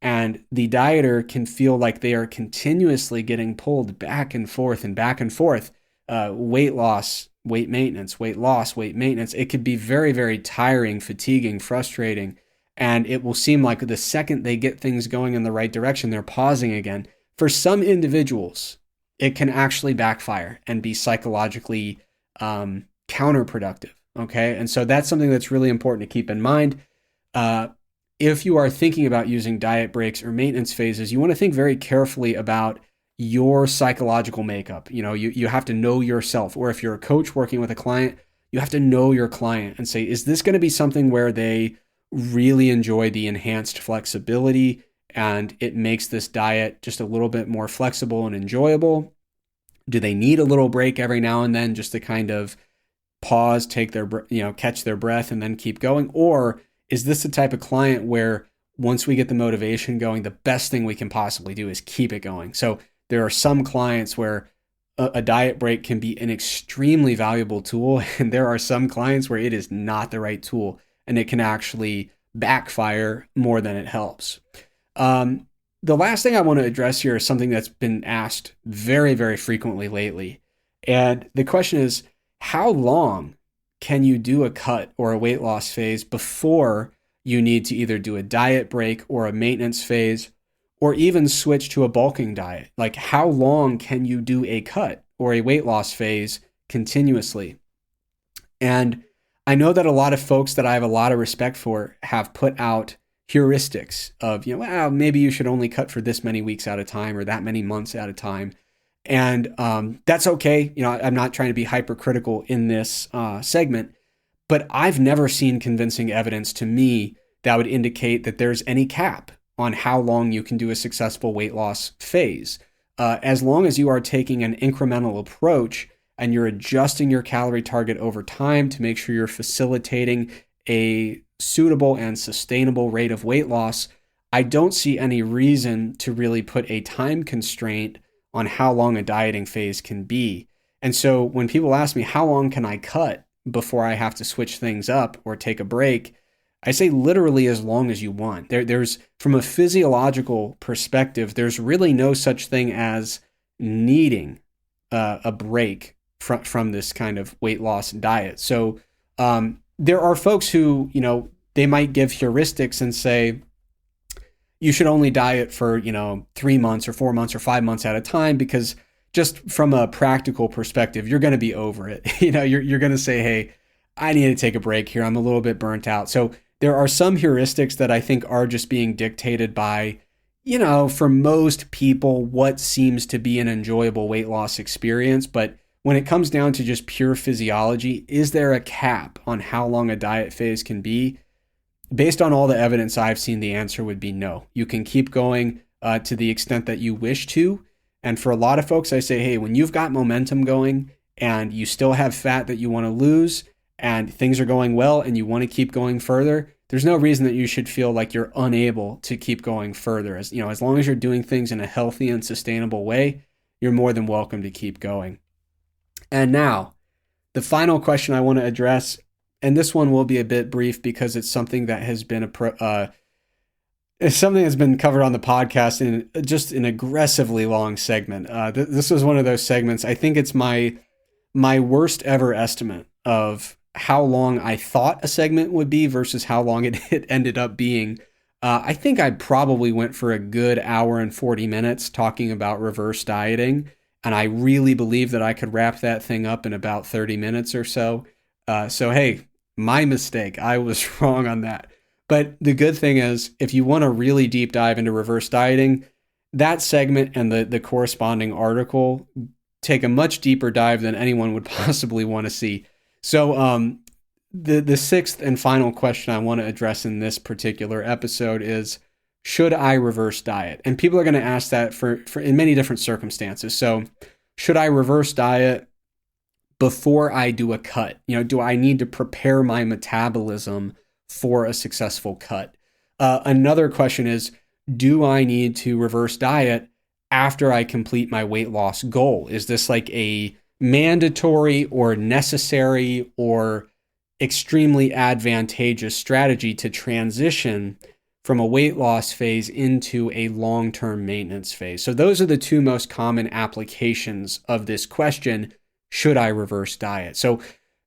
And the dieter can feel like they are continuously getting pulled back and forth and back and forth. Weight loss, weight maintenance, weight loss, weight maintenance. It could be very, very tiring, fatiguing, frustrating. And it will seem like the second they get things going in the right direction, they're pausing again. For some individuals, it can actually backfire and be psychologically counterproductive. Okay. And so that's something that's really important to keep in mind. If you are thinking about using diet breaks or maintenance phases, you want to think very carefully about your psychological makeup. You have to know yourself. Or if you're a coach working with a client, you have to know your client and say, is this going to be something where they really enjoy the enhanced flexibility and it makes this diet just a little bit more flexible and enjoyable? Do they need a little break every now and then just to kind of pause, take their, catch their breath and then keep going? Or is this the type of client where once we get the motivation going, the best thing we can possibly do is keep it going? So there are some clients where a diet break can be an extremely valuable tool, and there are some clients where it is not the right tool, and it can actually backfire more than it helps. The last thing I want to address here is something that's been asked very, very frequently lately. And the question is, how long can you do a cut or a weight loss phase before you need to either do a diet break or a maintenance phase, or even switch to a bulking diet? Like, how long can you do a cut or a weight loss phase continuously? And I know that a lot of folks that I have a lot of respect for have put out heuristics of, maybe you should only cut for this many weeks at a time or that many months at a time. And that's okay. I'm not trying to be hypercritical in this segment, but I've never seen convincing evidence to me that would indicate that there's any cap on how long you can do a successful weight loss phase. As long as you are taking an incremental approach and you're adjusting your calorie target over time to make sure you're facilitating a suitable and sustainable rate of weight loss, I don't see any reason to really put a time constraint on how long a dieting phase can be. And so when people ask me, how long can I cut before I have to switch things up or take a break, I say literally as long as you want. There's, from a physiological perspective, there's really no such thing as needing a break from this kind of weight loss diet. So there are folks who, they might give heuristics and say, you should only diet for, 3 months or 4 months or 5 months at a time, because just from a practical perspective, you're going to be over it. You're going to say, hey, I need to take a break here. I'm a little bit burnt out. So there are some heuristics that I think are just being dictated by, for most people, what seems to be an enjoyable weight loss experience. But when it comes down to just pure physiology, is there a cap on how long a diet phase can be? Based on all the evidence I've seen, the answer would be no. You can keep going to the extent that you wish to. And for a lot of folks, I say, hey, when you've got momentum going and you still have fat that you want to lose and things are going well and you want to keep going further, there's no reason that you should feel like you're unable to keep going further. As long as you're doing things in a healthy and sustainable way, you're more than welcome to keep going. And now, the final question I want to address, and this one will be a bit brief because it's something that has been it's something that's been covered on the podcast in just an aggressively long segment. This was one of those segments. I think it's my worst ever estimate of how long I thought a segment would be versus how long it ended up being. I think I probably went for a good hour and 40 minutes talking about reverse dieting, and I really believe that I could wrap that thing up in about 30 minutes or so. So hey, my mistake. I was wrong on that. But the good thing is, if you want a really deep dive into reverse dieting, that segment and the corresponding article take a much deeper dive than anyone would possibly want to see. So the sixth and final question I want to address in this particular episode is, should I reverse diet? And people are going to ask that for in many different circumstances. So should I reverse diet before I do a cut? Do I need to prepare my metabolism for a successful cut? Another question is, do I need to reverse diet after I complete my weight loss goal? Is this like a mandatory or necessary or extremely advantageous strategy to transition from a weight loss phase into a long-term maintenance phase? So those are the two most common applications of this question, should I reverse diet? So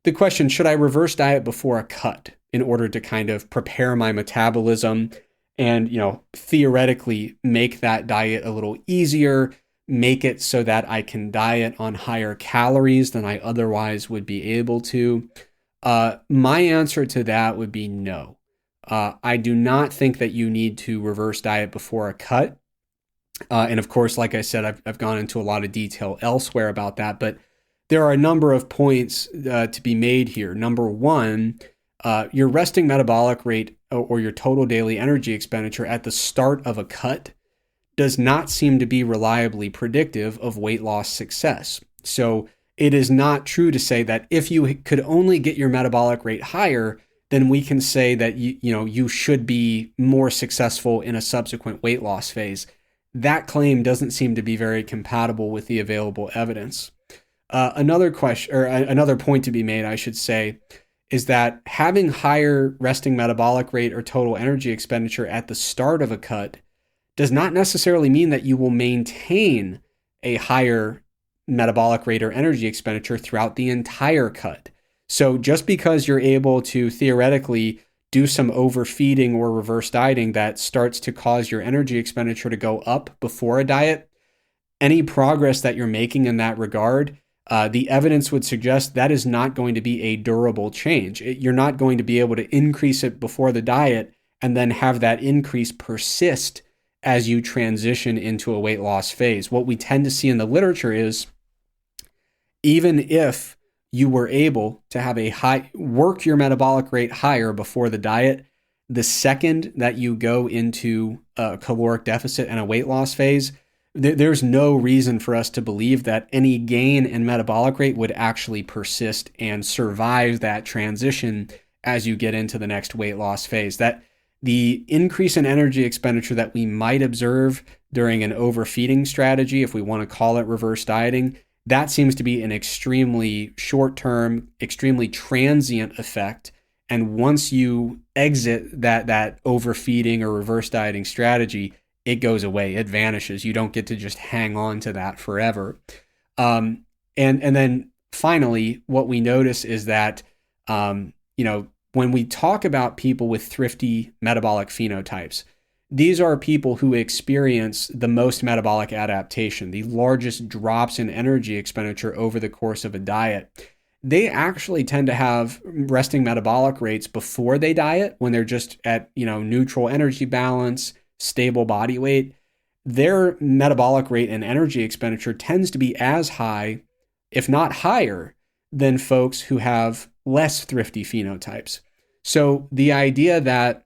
the question, should I reverse diet before a cut in order to kind of prepare my metabolism and, theoretically make that diet a little easier, make it so that I can diet on higher calories than I otherwise would be able to? My answer to that would be no. I do not think that you need to reverse diet before a cut. And of course, like I said, I've gone into a lot of detail elsewhere about that, but there are a number of points to be made here. Number one, your resting metabolic rate or your total daily energy expenditure at the start of a cut does not seem to be reliably predictive of weight loss success. So it is not true to say that if you could only get your metabolic rate higher, then we can say that you should be more successful in a subsequent weight loss phase. That claim doesn't seem to be very compatible with the available evidence. Another question, or another point to be made, I should say, is that having higher resting metabolic rate or total energy expenditure at the start of a cut does not necessarily mean that you will maintain a higher metabolic rate or energy expenditure throughout the entire cut. So just because you're able to theoretically do some overfeeding or reverse dieting that starts to cause your energy expenditure to go up before a diet, any progress that you're making in that regard, the evidence would suggest that is not going to be a durable change. You're not going to be able to increase it before the diet and then have that increase persist as you transition into a weight loss phase. What we tend to see in the literature is, even if you were able to have work your metabolic rate higher before the diet, the second that you go into a caloric deficit and a weight loss phase, there's no reason for us to believe that any gain in metabolic rate would actually persist and survive that transition as you get into the next weight loss phase. That the increase in energy expenditure that we might observe during an overfeeding strategy, if we want to call it reverse dieting, that seems to be an extremely short-term, extremely transient effect. And once you exit that overfeeding or reverse dieting strategy, it goes away, it vanishes. You don't get to just hang on to that forever. And then finally, what we notice is that, when we talk about people with thrifty metabolic phenotypes, these are people who experience the most metabolic adaptation, the largest drops in energy expenditure over the course of a diet. they actually tend to have resting metabolic rates before they diet when they're just at, neutral energy balance, stable body weight. Their metabolic rate and energy expenditure tends to be as high, if not higher, than folks who have less thrifty phenotypes. So the idea that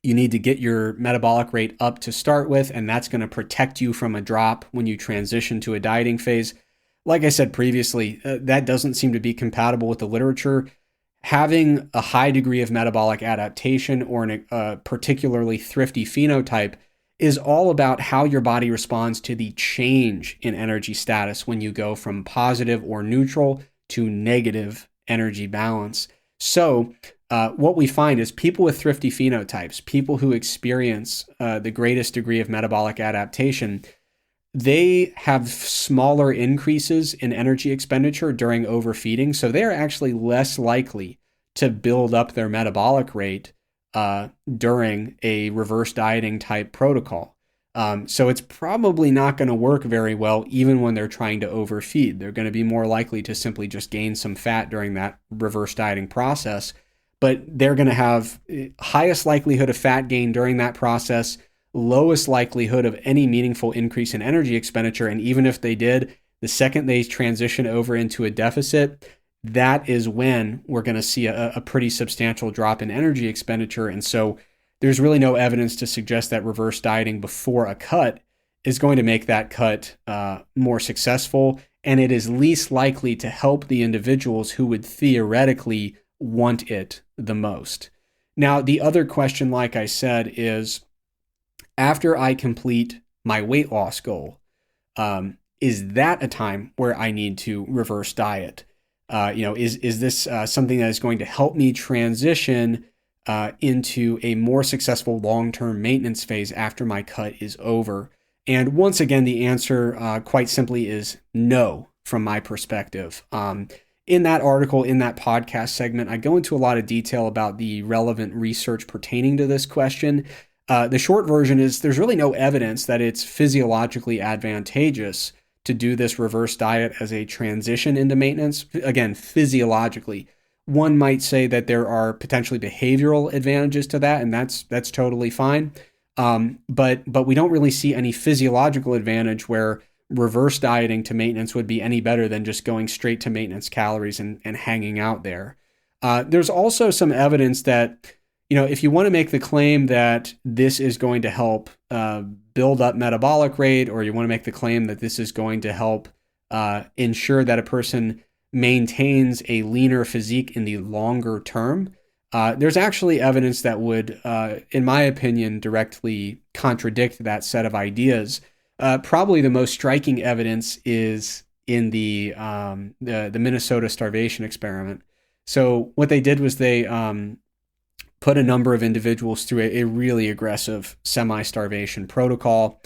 you need to get your metabolic rate up to start with, and that's going to protect you from a drop when you transition to a dieting phase. Like I said previously, that doesn't seem to be compatible with the literature. Having a high degree of metabolic adaptation or a particularly thrifty phenotype is all about how your body responds to the change in energy status when you go from positive or neutral to negative energy balance. So what we find is people with thrifty phenotypes, people who experience the greatest degree of metabolic adaptation, they have smaller increases in energy expenditure during overfeeding. So they're actually less likely to build up their metabolic rate during a reverse dieting type protocol. So it's probably not going to work very well even when they're trying to overfeed. They're going to be more likely to simply just gain some fat during that reverse dieting process, but they're going to have highest likelihood of fat gain during that process, lowest likelihood of any meaningful increase in energy expenditure. And even if they did, the second they transition over into a deficit, that is when we're going to see a pretty substantial drop in energy expenditure. And so there's really no evidence to suggest that reverse dieting before a cut is going to make that cut more successful. And it is least likely to help the individuals who would theoretically want it the most. Now, the other question, like I said, is after I complete my weight loss goal, is that a time where I need to reverse diet? Is this something that is going to help me transition into a more successful long-term maintenance phase after my cut is over? And once again, the answer quite simply is no from my perspective. In that article, in that podcast segment, I go into a lot of detail about the relevant research pertaining to this question. The short version is there's really no evidence that it's physiologically advantageous to do this reverse diet as a transition into maintenance. Again, physiologically. One might say that there are potentially behavioral advantages to that, and that's totally fine. But we don't really see any physiological advantage where reverse dieting to maintenance would be any better than just going straight to maintenance calories and hanging out there. There's also some evidence that, if you want to make the claim that this is going to help build up metabolic rate, or you want to make the claim that this is going to help ensure that a person maintains a leaner physique in the longer term, there's actually evidence that would, in my opinion, directly contradict that set of ideas. Probably the most striking evidence is in the Minnesota starvation experiment. So what they did was they put a number of individuals through a really aggressive semi-starvation protocol,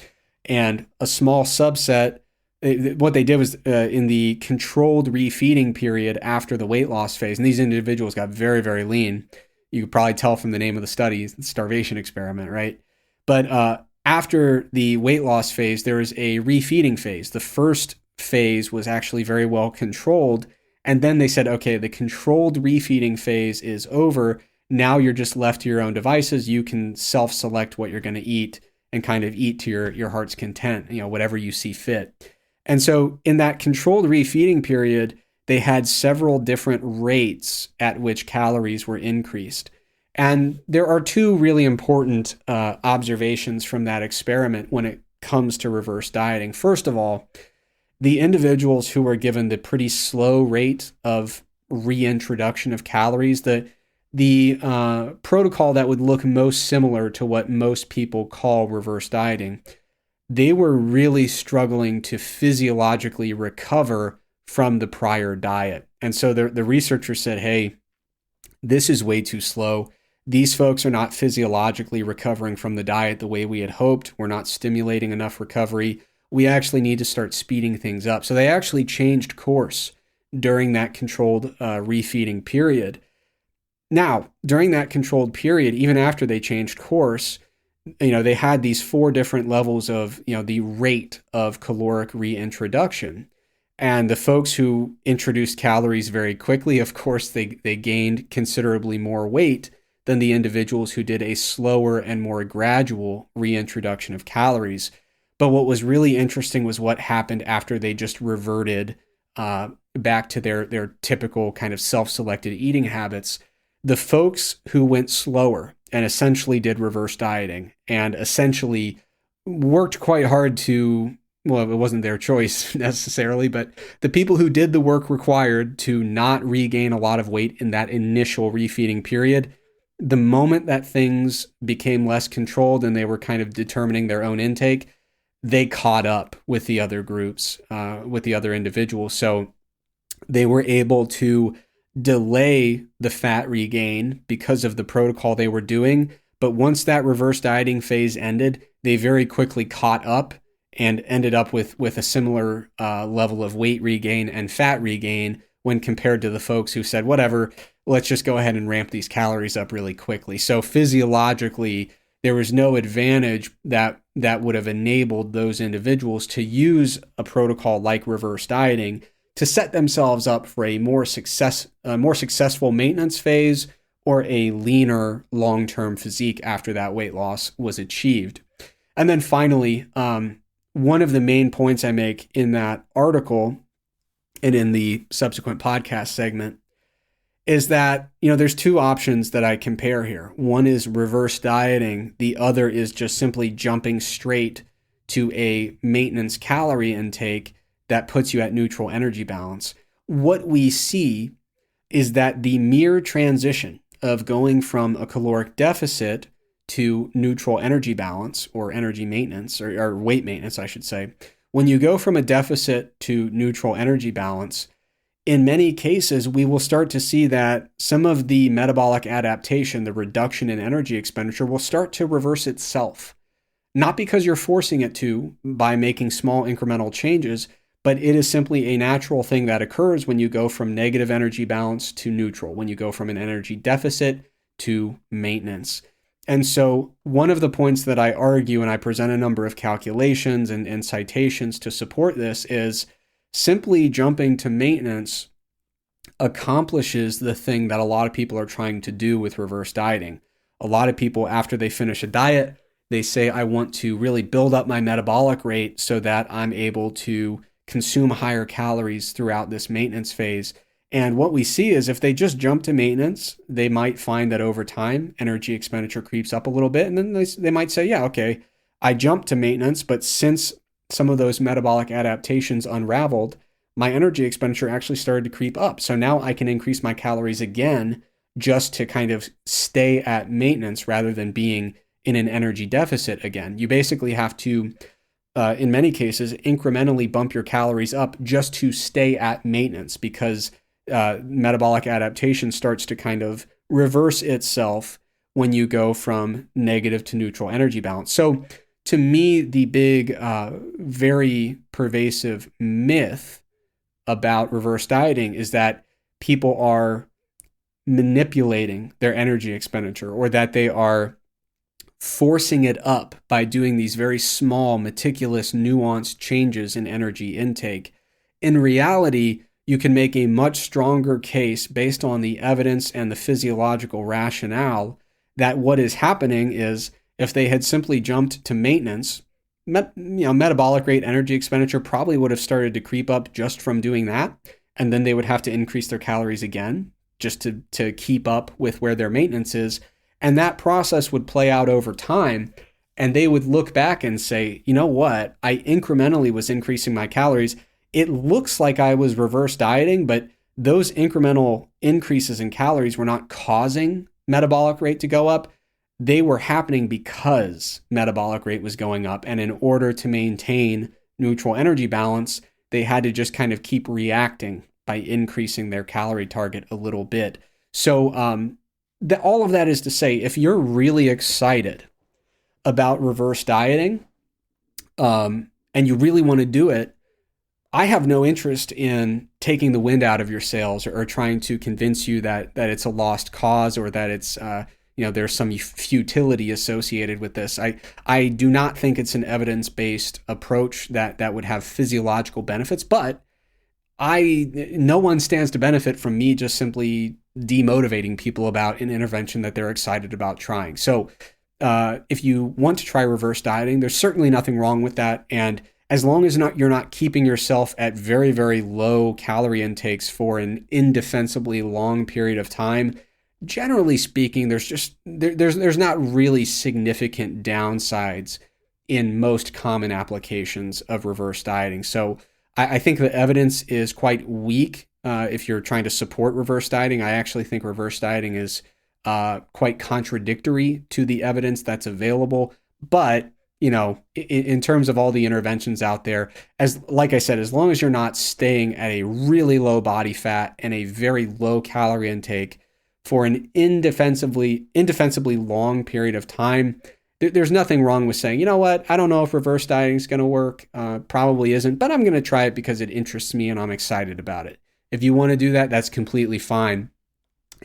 and a small subset. What they did was in the controlled refeeding period after the weight loss phase, and these individuals got very, very lean. You could probably tell from the name of the study, the starvation experiment, right? But after the weight loss phase, there is a refeeding phase. The first phase was actually very well controlled, and then they said, okay, the controlled refeeding phase is over. Now you're just left to your own devices. You can self-select what you're going to eat and kind of eat to your heart's content, whatever you see fit. And so in that controlled refeeding period, they had several different rates at which calories were increased. And there are two really important observations from that experiment when it comes to reverse dieting. First of all, the individuals who were given the pretty slow rate of reintroduction of calories, the protocol that would look most similar to what most people call reverse dieting, they were really struggling to physiologically recover from the prior diet. And so the researchers said, hey, this is way too slow. These folks are not physiologically recovering from the diet the way we had hoped. We're not stimulating enough recovery. We actually need to start speeding things up. So they actually changed course during that controlled refeeding period. Now, during that controlled period, even after they changed course, they had these 4 different levels of, the rate of caloric reintroduction. And the folks who introduced calories very quickly, of course, they gained considerably more weight than the individuals who did a slower and more gradual reintroduction of calories. But what was really interesting was what happened after they just reverted back to their typical kind of self-selected eating habits. The folks who went slower and essentially did reverse dieting and essentially worked quite hard to, well, it wasn't their choice necessarily, but the people who did the work required to not regain a lot of weight in that initial refeeding period, the moment that things became less controlled and they were kind of determining their own intake, they caught up with the other groups, with the other individuals. So they were able to delay the fat regain because of the protocol they were doing. But once that reverse dieting phase ended, they very quickly caught up and ended up with a similar level of weight regain and fat regain when compared to the folks who said, whatever, let's just go ahead and ramp these calories up really quickly. So physiologically, there was no advantage that would have enabled those individuals to use a protocol like reverse dieting to set themselves up for a more successful maintenance phase or a leaner long-term physique after that weight loss was achieved. And then finally, one of the main points I make in that article and in the subsequent podcast segment is that, there's two options that I compare here. One is reverse dieting. The other is just simply jumping straight to a maintenance calorie intake that puts you at neutral energy balance. What we see is that the mere transition of going from a caloric deficit to neutral energy balance or energy maintenance or weight maintenance, I should say, when you go from a deficit to neutral energy balance, in many cases, we will start to see that some of the metabolic adaptation, the reduction in energy expenditure, will start to reverse itself. Not because you're forcing it to by making small incremental changes, but it is simply a natural thing that occurs when you go from negative energy balance to neutral, when you go from an energy deficit to maintenance. And so one of the points that I argue, and I present a number of calculations and citations to support this, is simply jumping to maintenance accomplishes the thing that a lot of people are trying to do with reverse dieting. A lot of people, after they finish a diet, they say, I want to really build up my metabolic rate so that I'm able to consume higher calories throughout this maintenance phase. And what we see is if they just jump to maintenance, they might find that over time, energy expenditure creeps up a little bit. And then they might say, yeah, okay, I jumped to maintenance, but since some of those metabolic adaptations unraveled, my energy expenditure actually started to creep up. So now I can increase my calories again just to kind of stay at maintenance rather than being in an energy deficit again. You basically have to, in many cases, incrementally bump your calories up just to stay at maintenance because metabolic adaptation starts to kind of reverse itself when you go from negative to neutral energy balance. So to me, the big, very pervasive myth about reverse dieting is that people are manipulating their energy expenditure or that they are forcing it up by doing these very small, meticulous, nuanced changes in energy intake. In reality, you can make a much stronger case based on the evidence and the physiological rationale that what is happening is if they had simply jumped to maintenance, metabolic rate, energy expenditure probably would have started to creep up just from doing that. And then they would have to increase their calories again just to keep up with where their maintenance is. And that process would play out over time. And they would look back and say, you know what? I incrementally was increasing my calories. It looks like I was reverse dieting, but those incremental increases in calories were not causing metabolic rate to go up. They were happening because metabolic rate was going up. And in order to maintain neutral energy balance, they had to just kind of keep reacting by increasing their calorie target a little bit. So all of that is to say, if you're really excited about reverse dieting and you really want to do it, I have no interest in taking the wind out of your sails or trying to convince you that it's a lost cause or that it's there's some futility associated with this. I do not think it's an evidence-based approach that would have physiological benefits, but no one stands to benefit from me just simply demotivating people about an intervention that they're excited about trying. So if you want to try reverse dieting, there's certainly nothing wrong with that. And as long as you're not keeping yourself at very, very low calorie intakes for an indefensibly long period of time, generally speaking, there's not really significant downsides in most common applications of reverse dieting. So I think the evidence is quite weak if you're trying to support reverse dieting. I actually think reverse dieting is quite contradictory to the evidence that's available. But, in terms of all the interventions out there, like I said, as long as you're not staying at a really low body fat and a very low calorie intake for an indefensibly long period of time, there's nothing wrong with saying, you know what, I don't know if reverse dieting is going to work. Probably isn't, but I'm going to try it because it interests me and I'm excited about it. If you want to do that, that's completely fine.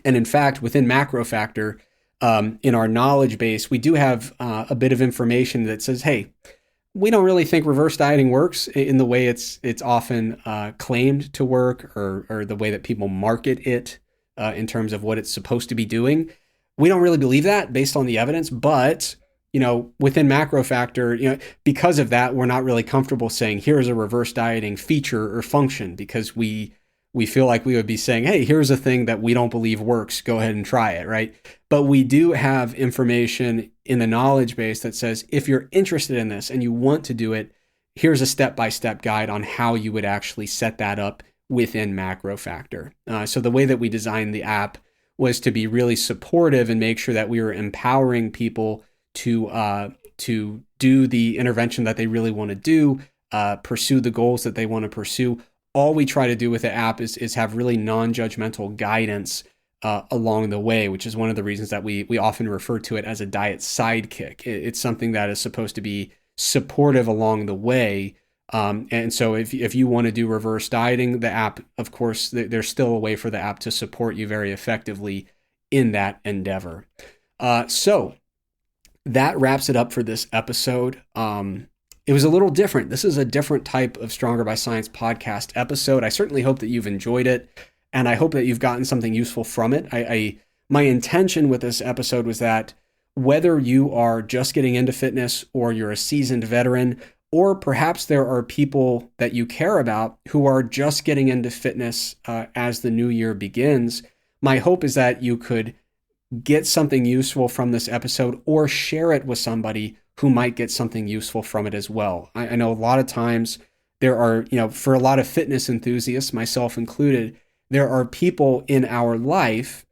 And in fact, within MacroFactor, in our knowledge base, we do have a bit of information that says, hey, we don't really think reverse dieting works in the way it's often claimed to work, or the way that people market it in terms of what it's supposed to be doing. We don't really believe that based on the evidence, but within MacroFactor, because of that, we're not really comfortable saying here's a reverse dieting feature or function, because we feel like we would be saying, hey, here's a thing that we don't believe works. Go ahead and try it, right? But we do have information in the knowledge base that says, if you're interested in this and you want to do it, here's a step-by-step guide on how you would actually set that up within MacroFactor. So the way that we designed the app was to be really supportive and make sure that we were empowering people to do the intervention that they really want to do, pursue the goals that they want to pursue. All we try to do with the app is have really non-judgmental guidance along the way, which is one of the reasons that we often refer to it as a diet sidekick. It's something that is supposed to be supportive along the way. And so if you want to do reverse dieting, the app, of course, there's still a way for the app to support you very effectively in that endeavor. So that wraps it up for this episode. It was a little different. This is a different type of Stronger by Science podcast episode. I certainly hope that you've enjoyed it, and I hope that you've gotten something useful from it. My intention with this episode was that whether you are just getting into fitness or you're a seasoned veteran, or perhaps there are people that you care about who are just getting into fitness as the new year begins, my hope is that you could get something useful from this episode or share it with somebody who might get something useful from it as well. I know a lot of times there are, for a lot of fitness enthusiasts, myself included, there are people in our life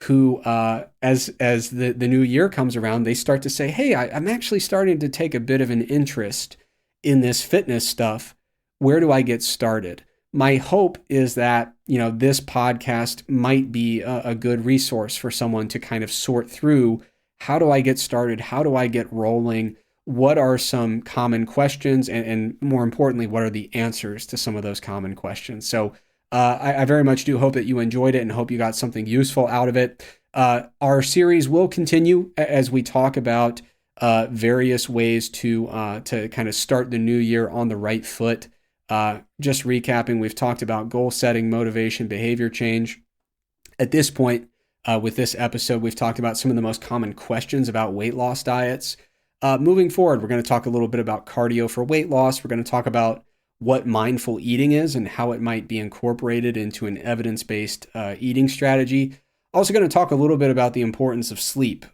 who, as the new year comes around, they start to say, hey, I'm actually starting to take a bit of an interest in this fitness stuff. Where do I get started? My hope is that, this podcast might be a good resource for someone to kind of sort through, how do I get started? How do I get rolling? What are some common questions? And more importantly, what are the answers to some of those common questions? So I very much do hope that you enjoyed it and hope you got something useful out of it. Our series will continue as we talk about various ways to kind of start the new year on the right foot. Just recapping, we've talked about goal setting, motivation, behavior change. At this point, with this episode, we've talked about some of the most common questions about weight loss diets. Moving forward, we're going to talk a little bit about cardio for weight loss. We're going to talk about what mindful eating is and how it might be incorporated into an evidence-based eating strategy. Also going to talk a little bit about the importance of sleep.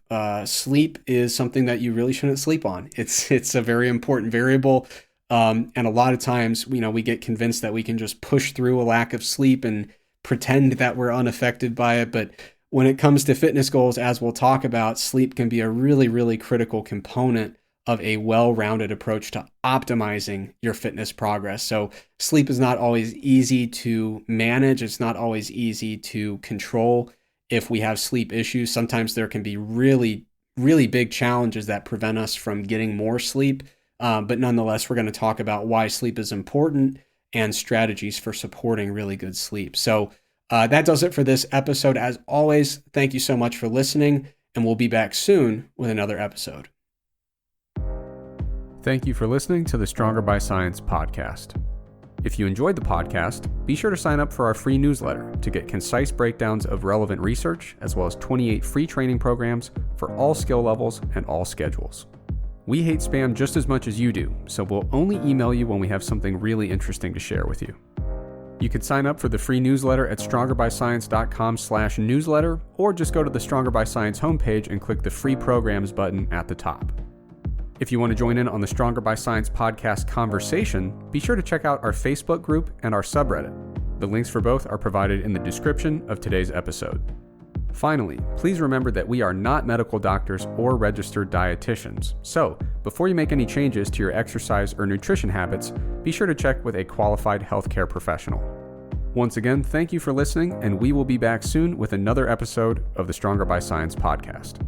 Sleep is something that you really shouldn't sleep on. It's a very important variable. And a lot of times, we get convinced that we can just push through a lack of sleep and pretend that we're unaffected by it. But when it comes to fitness goals, as we'll talk about, sleep can be a really, really critical component of a well-rounded approach to optimizing your fitness progress. So sleep is not always easy to manage. It's not always easy to control if we have sleep issues. Sometimes there can be really, really big challenges that prevent us from getting more sleep. But nonetheless, we're going to talk about why sleep is important and strategies for supporting really good sleep. So that does it for this episode. As always, thank you so much for listening, and we'll be back soon with another episode. Thank you for listening to the Stronger by Science podcast. If you enjoyed the podcast, be sure to sign up for our free newsletter to get concise breakdowns of relevant research, as well as 28 free training programs for all skill levels and all schedules. We hate spam just as much as you do, so we'll only email you when we have something really interesting to share with you. You can sign up for the free newsletter at strongerbyscience.com/newsletter, or just go to the Stronger by Science homepage and click the free programs button at the top. If you want to join in on the Stronger by Science podcast conversation, be sure to check out our Facebook group and our subreddit. The links for both are provided in the description of today's episode. Finally, please remember that we are not medical doctors or registered dietitians. So, before you make any changes to your exercise or nutrition habits, be sure to check with a qualified healthcare professional. Once again, thank you for listening, and we will be back soon with another episode of the Stronger by Science podcast.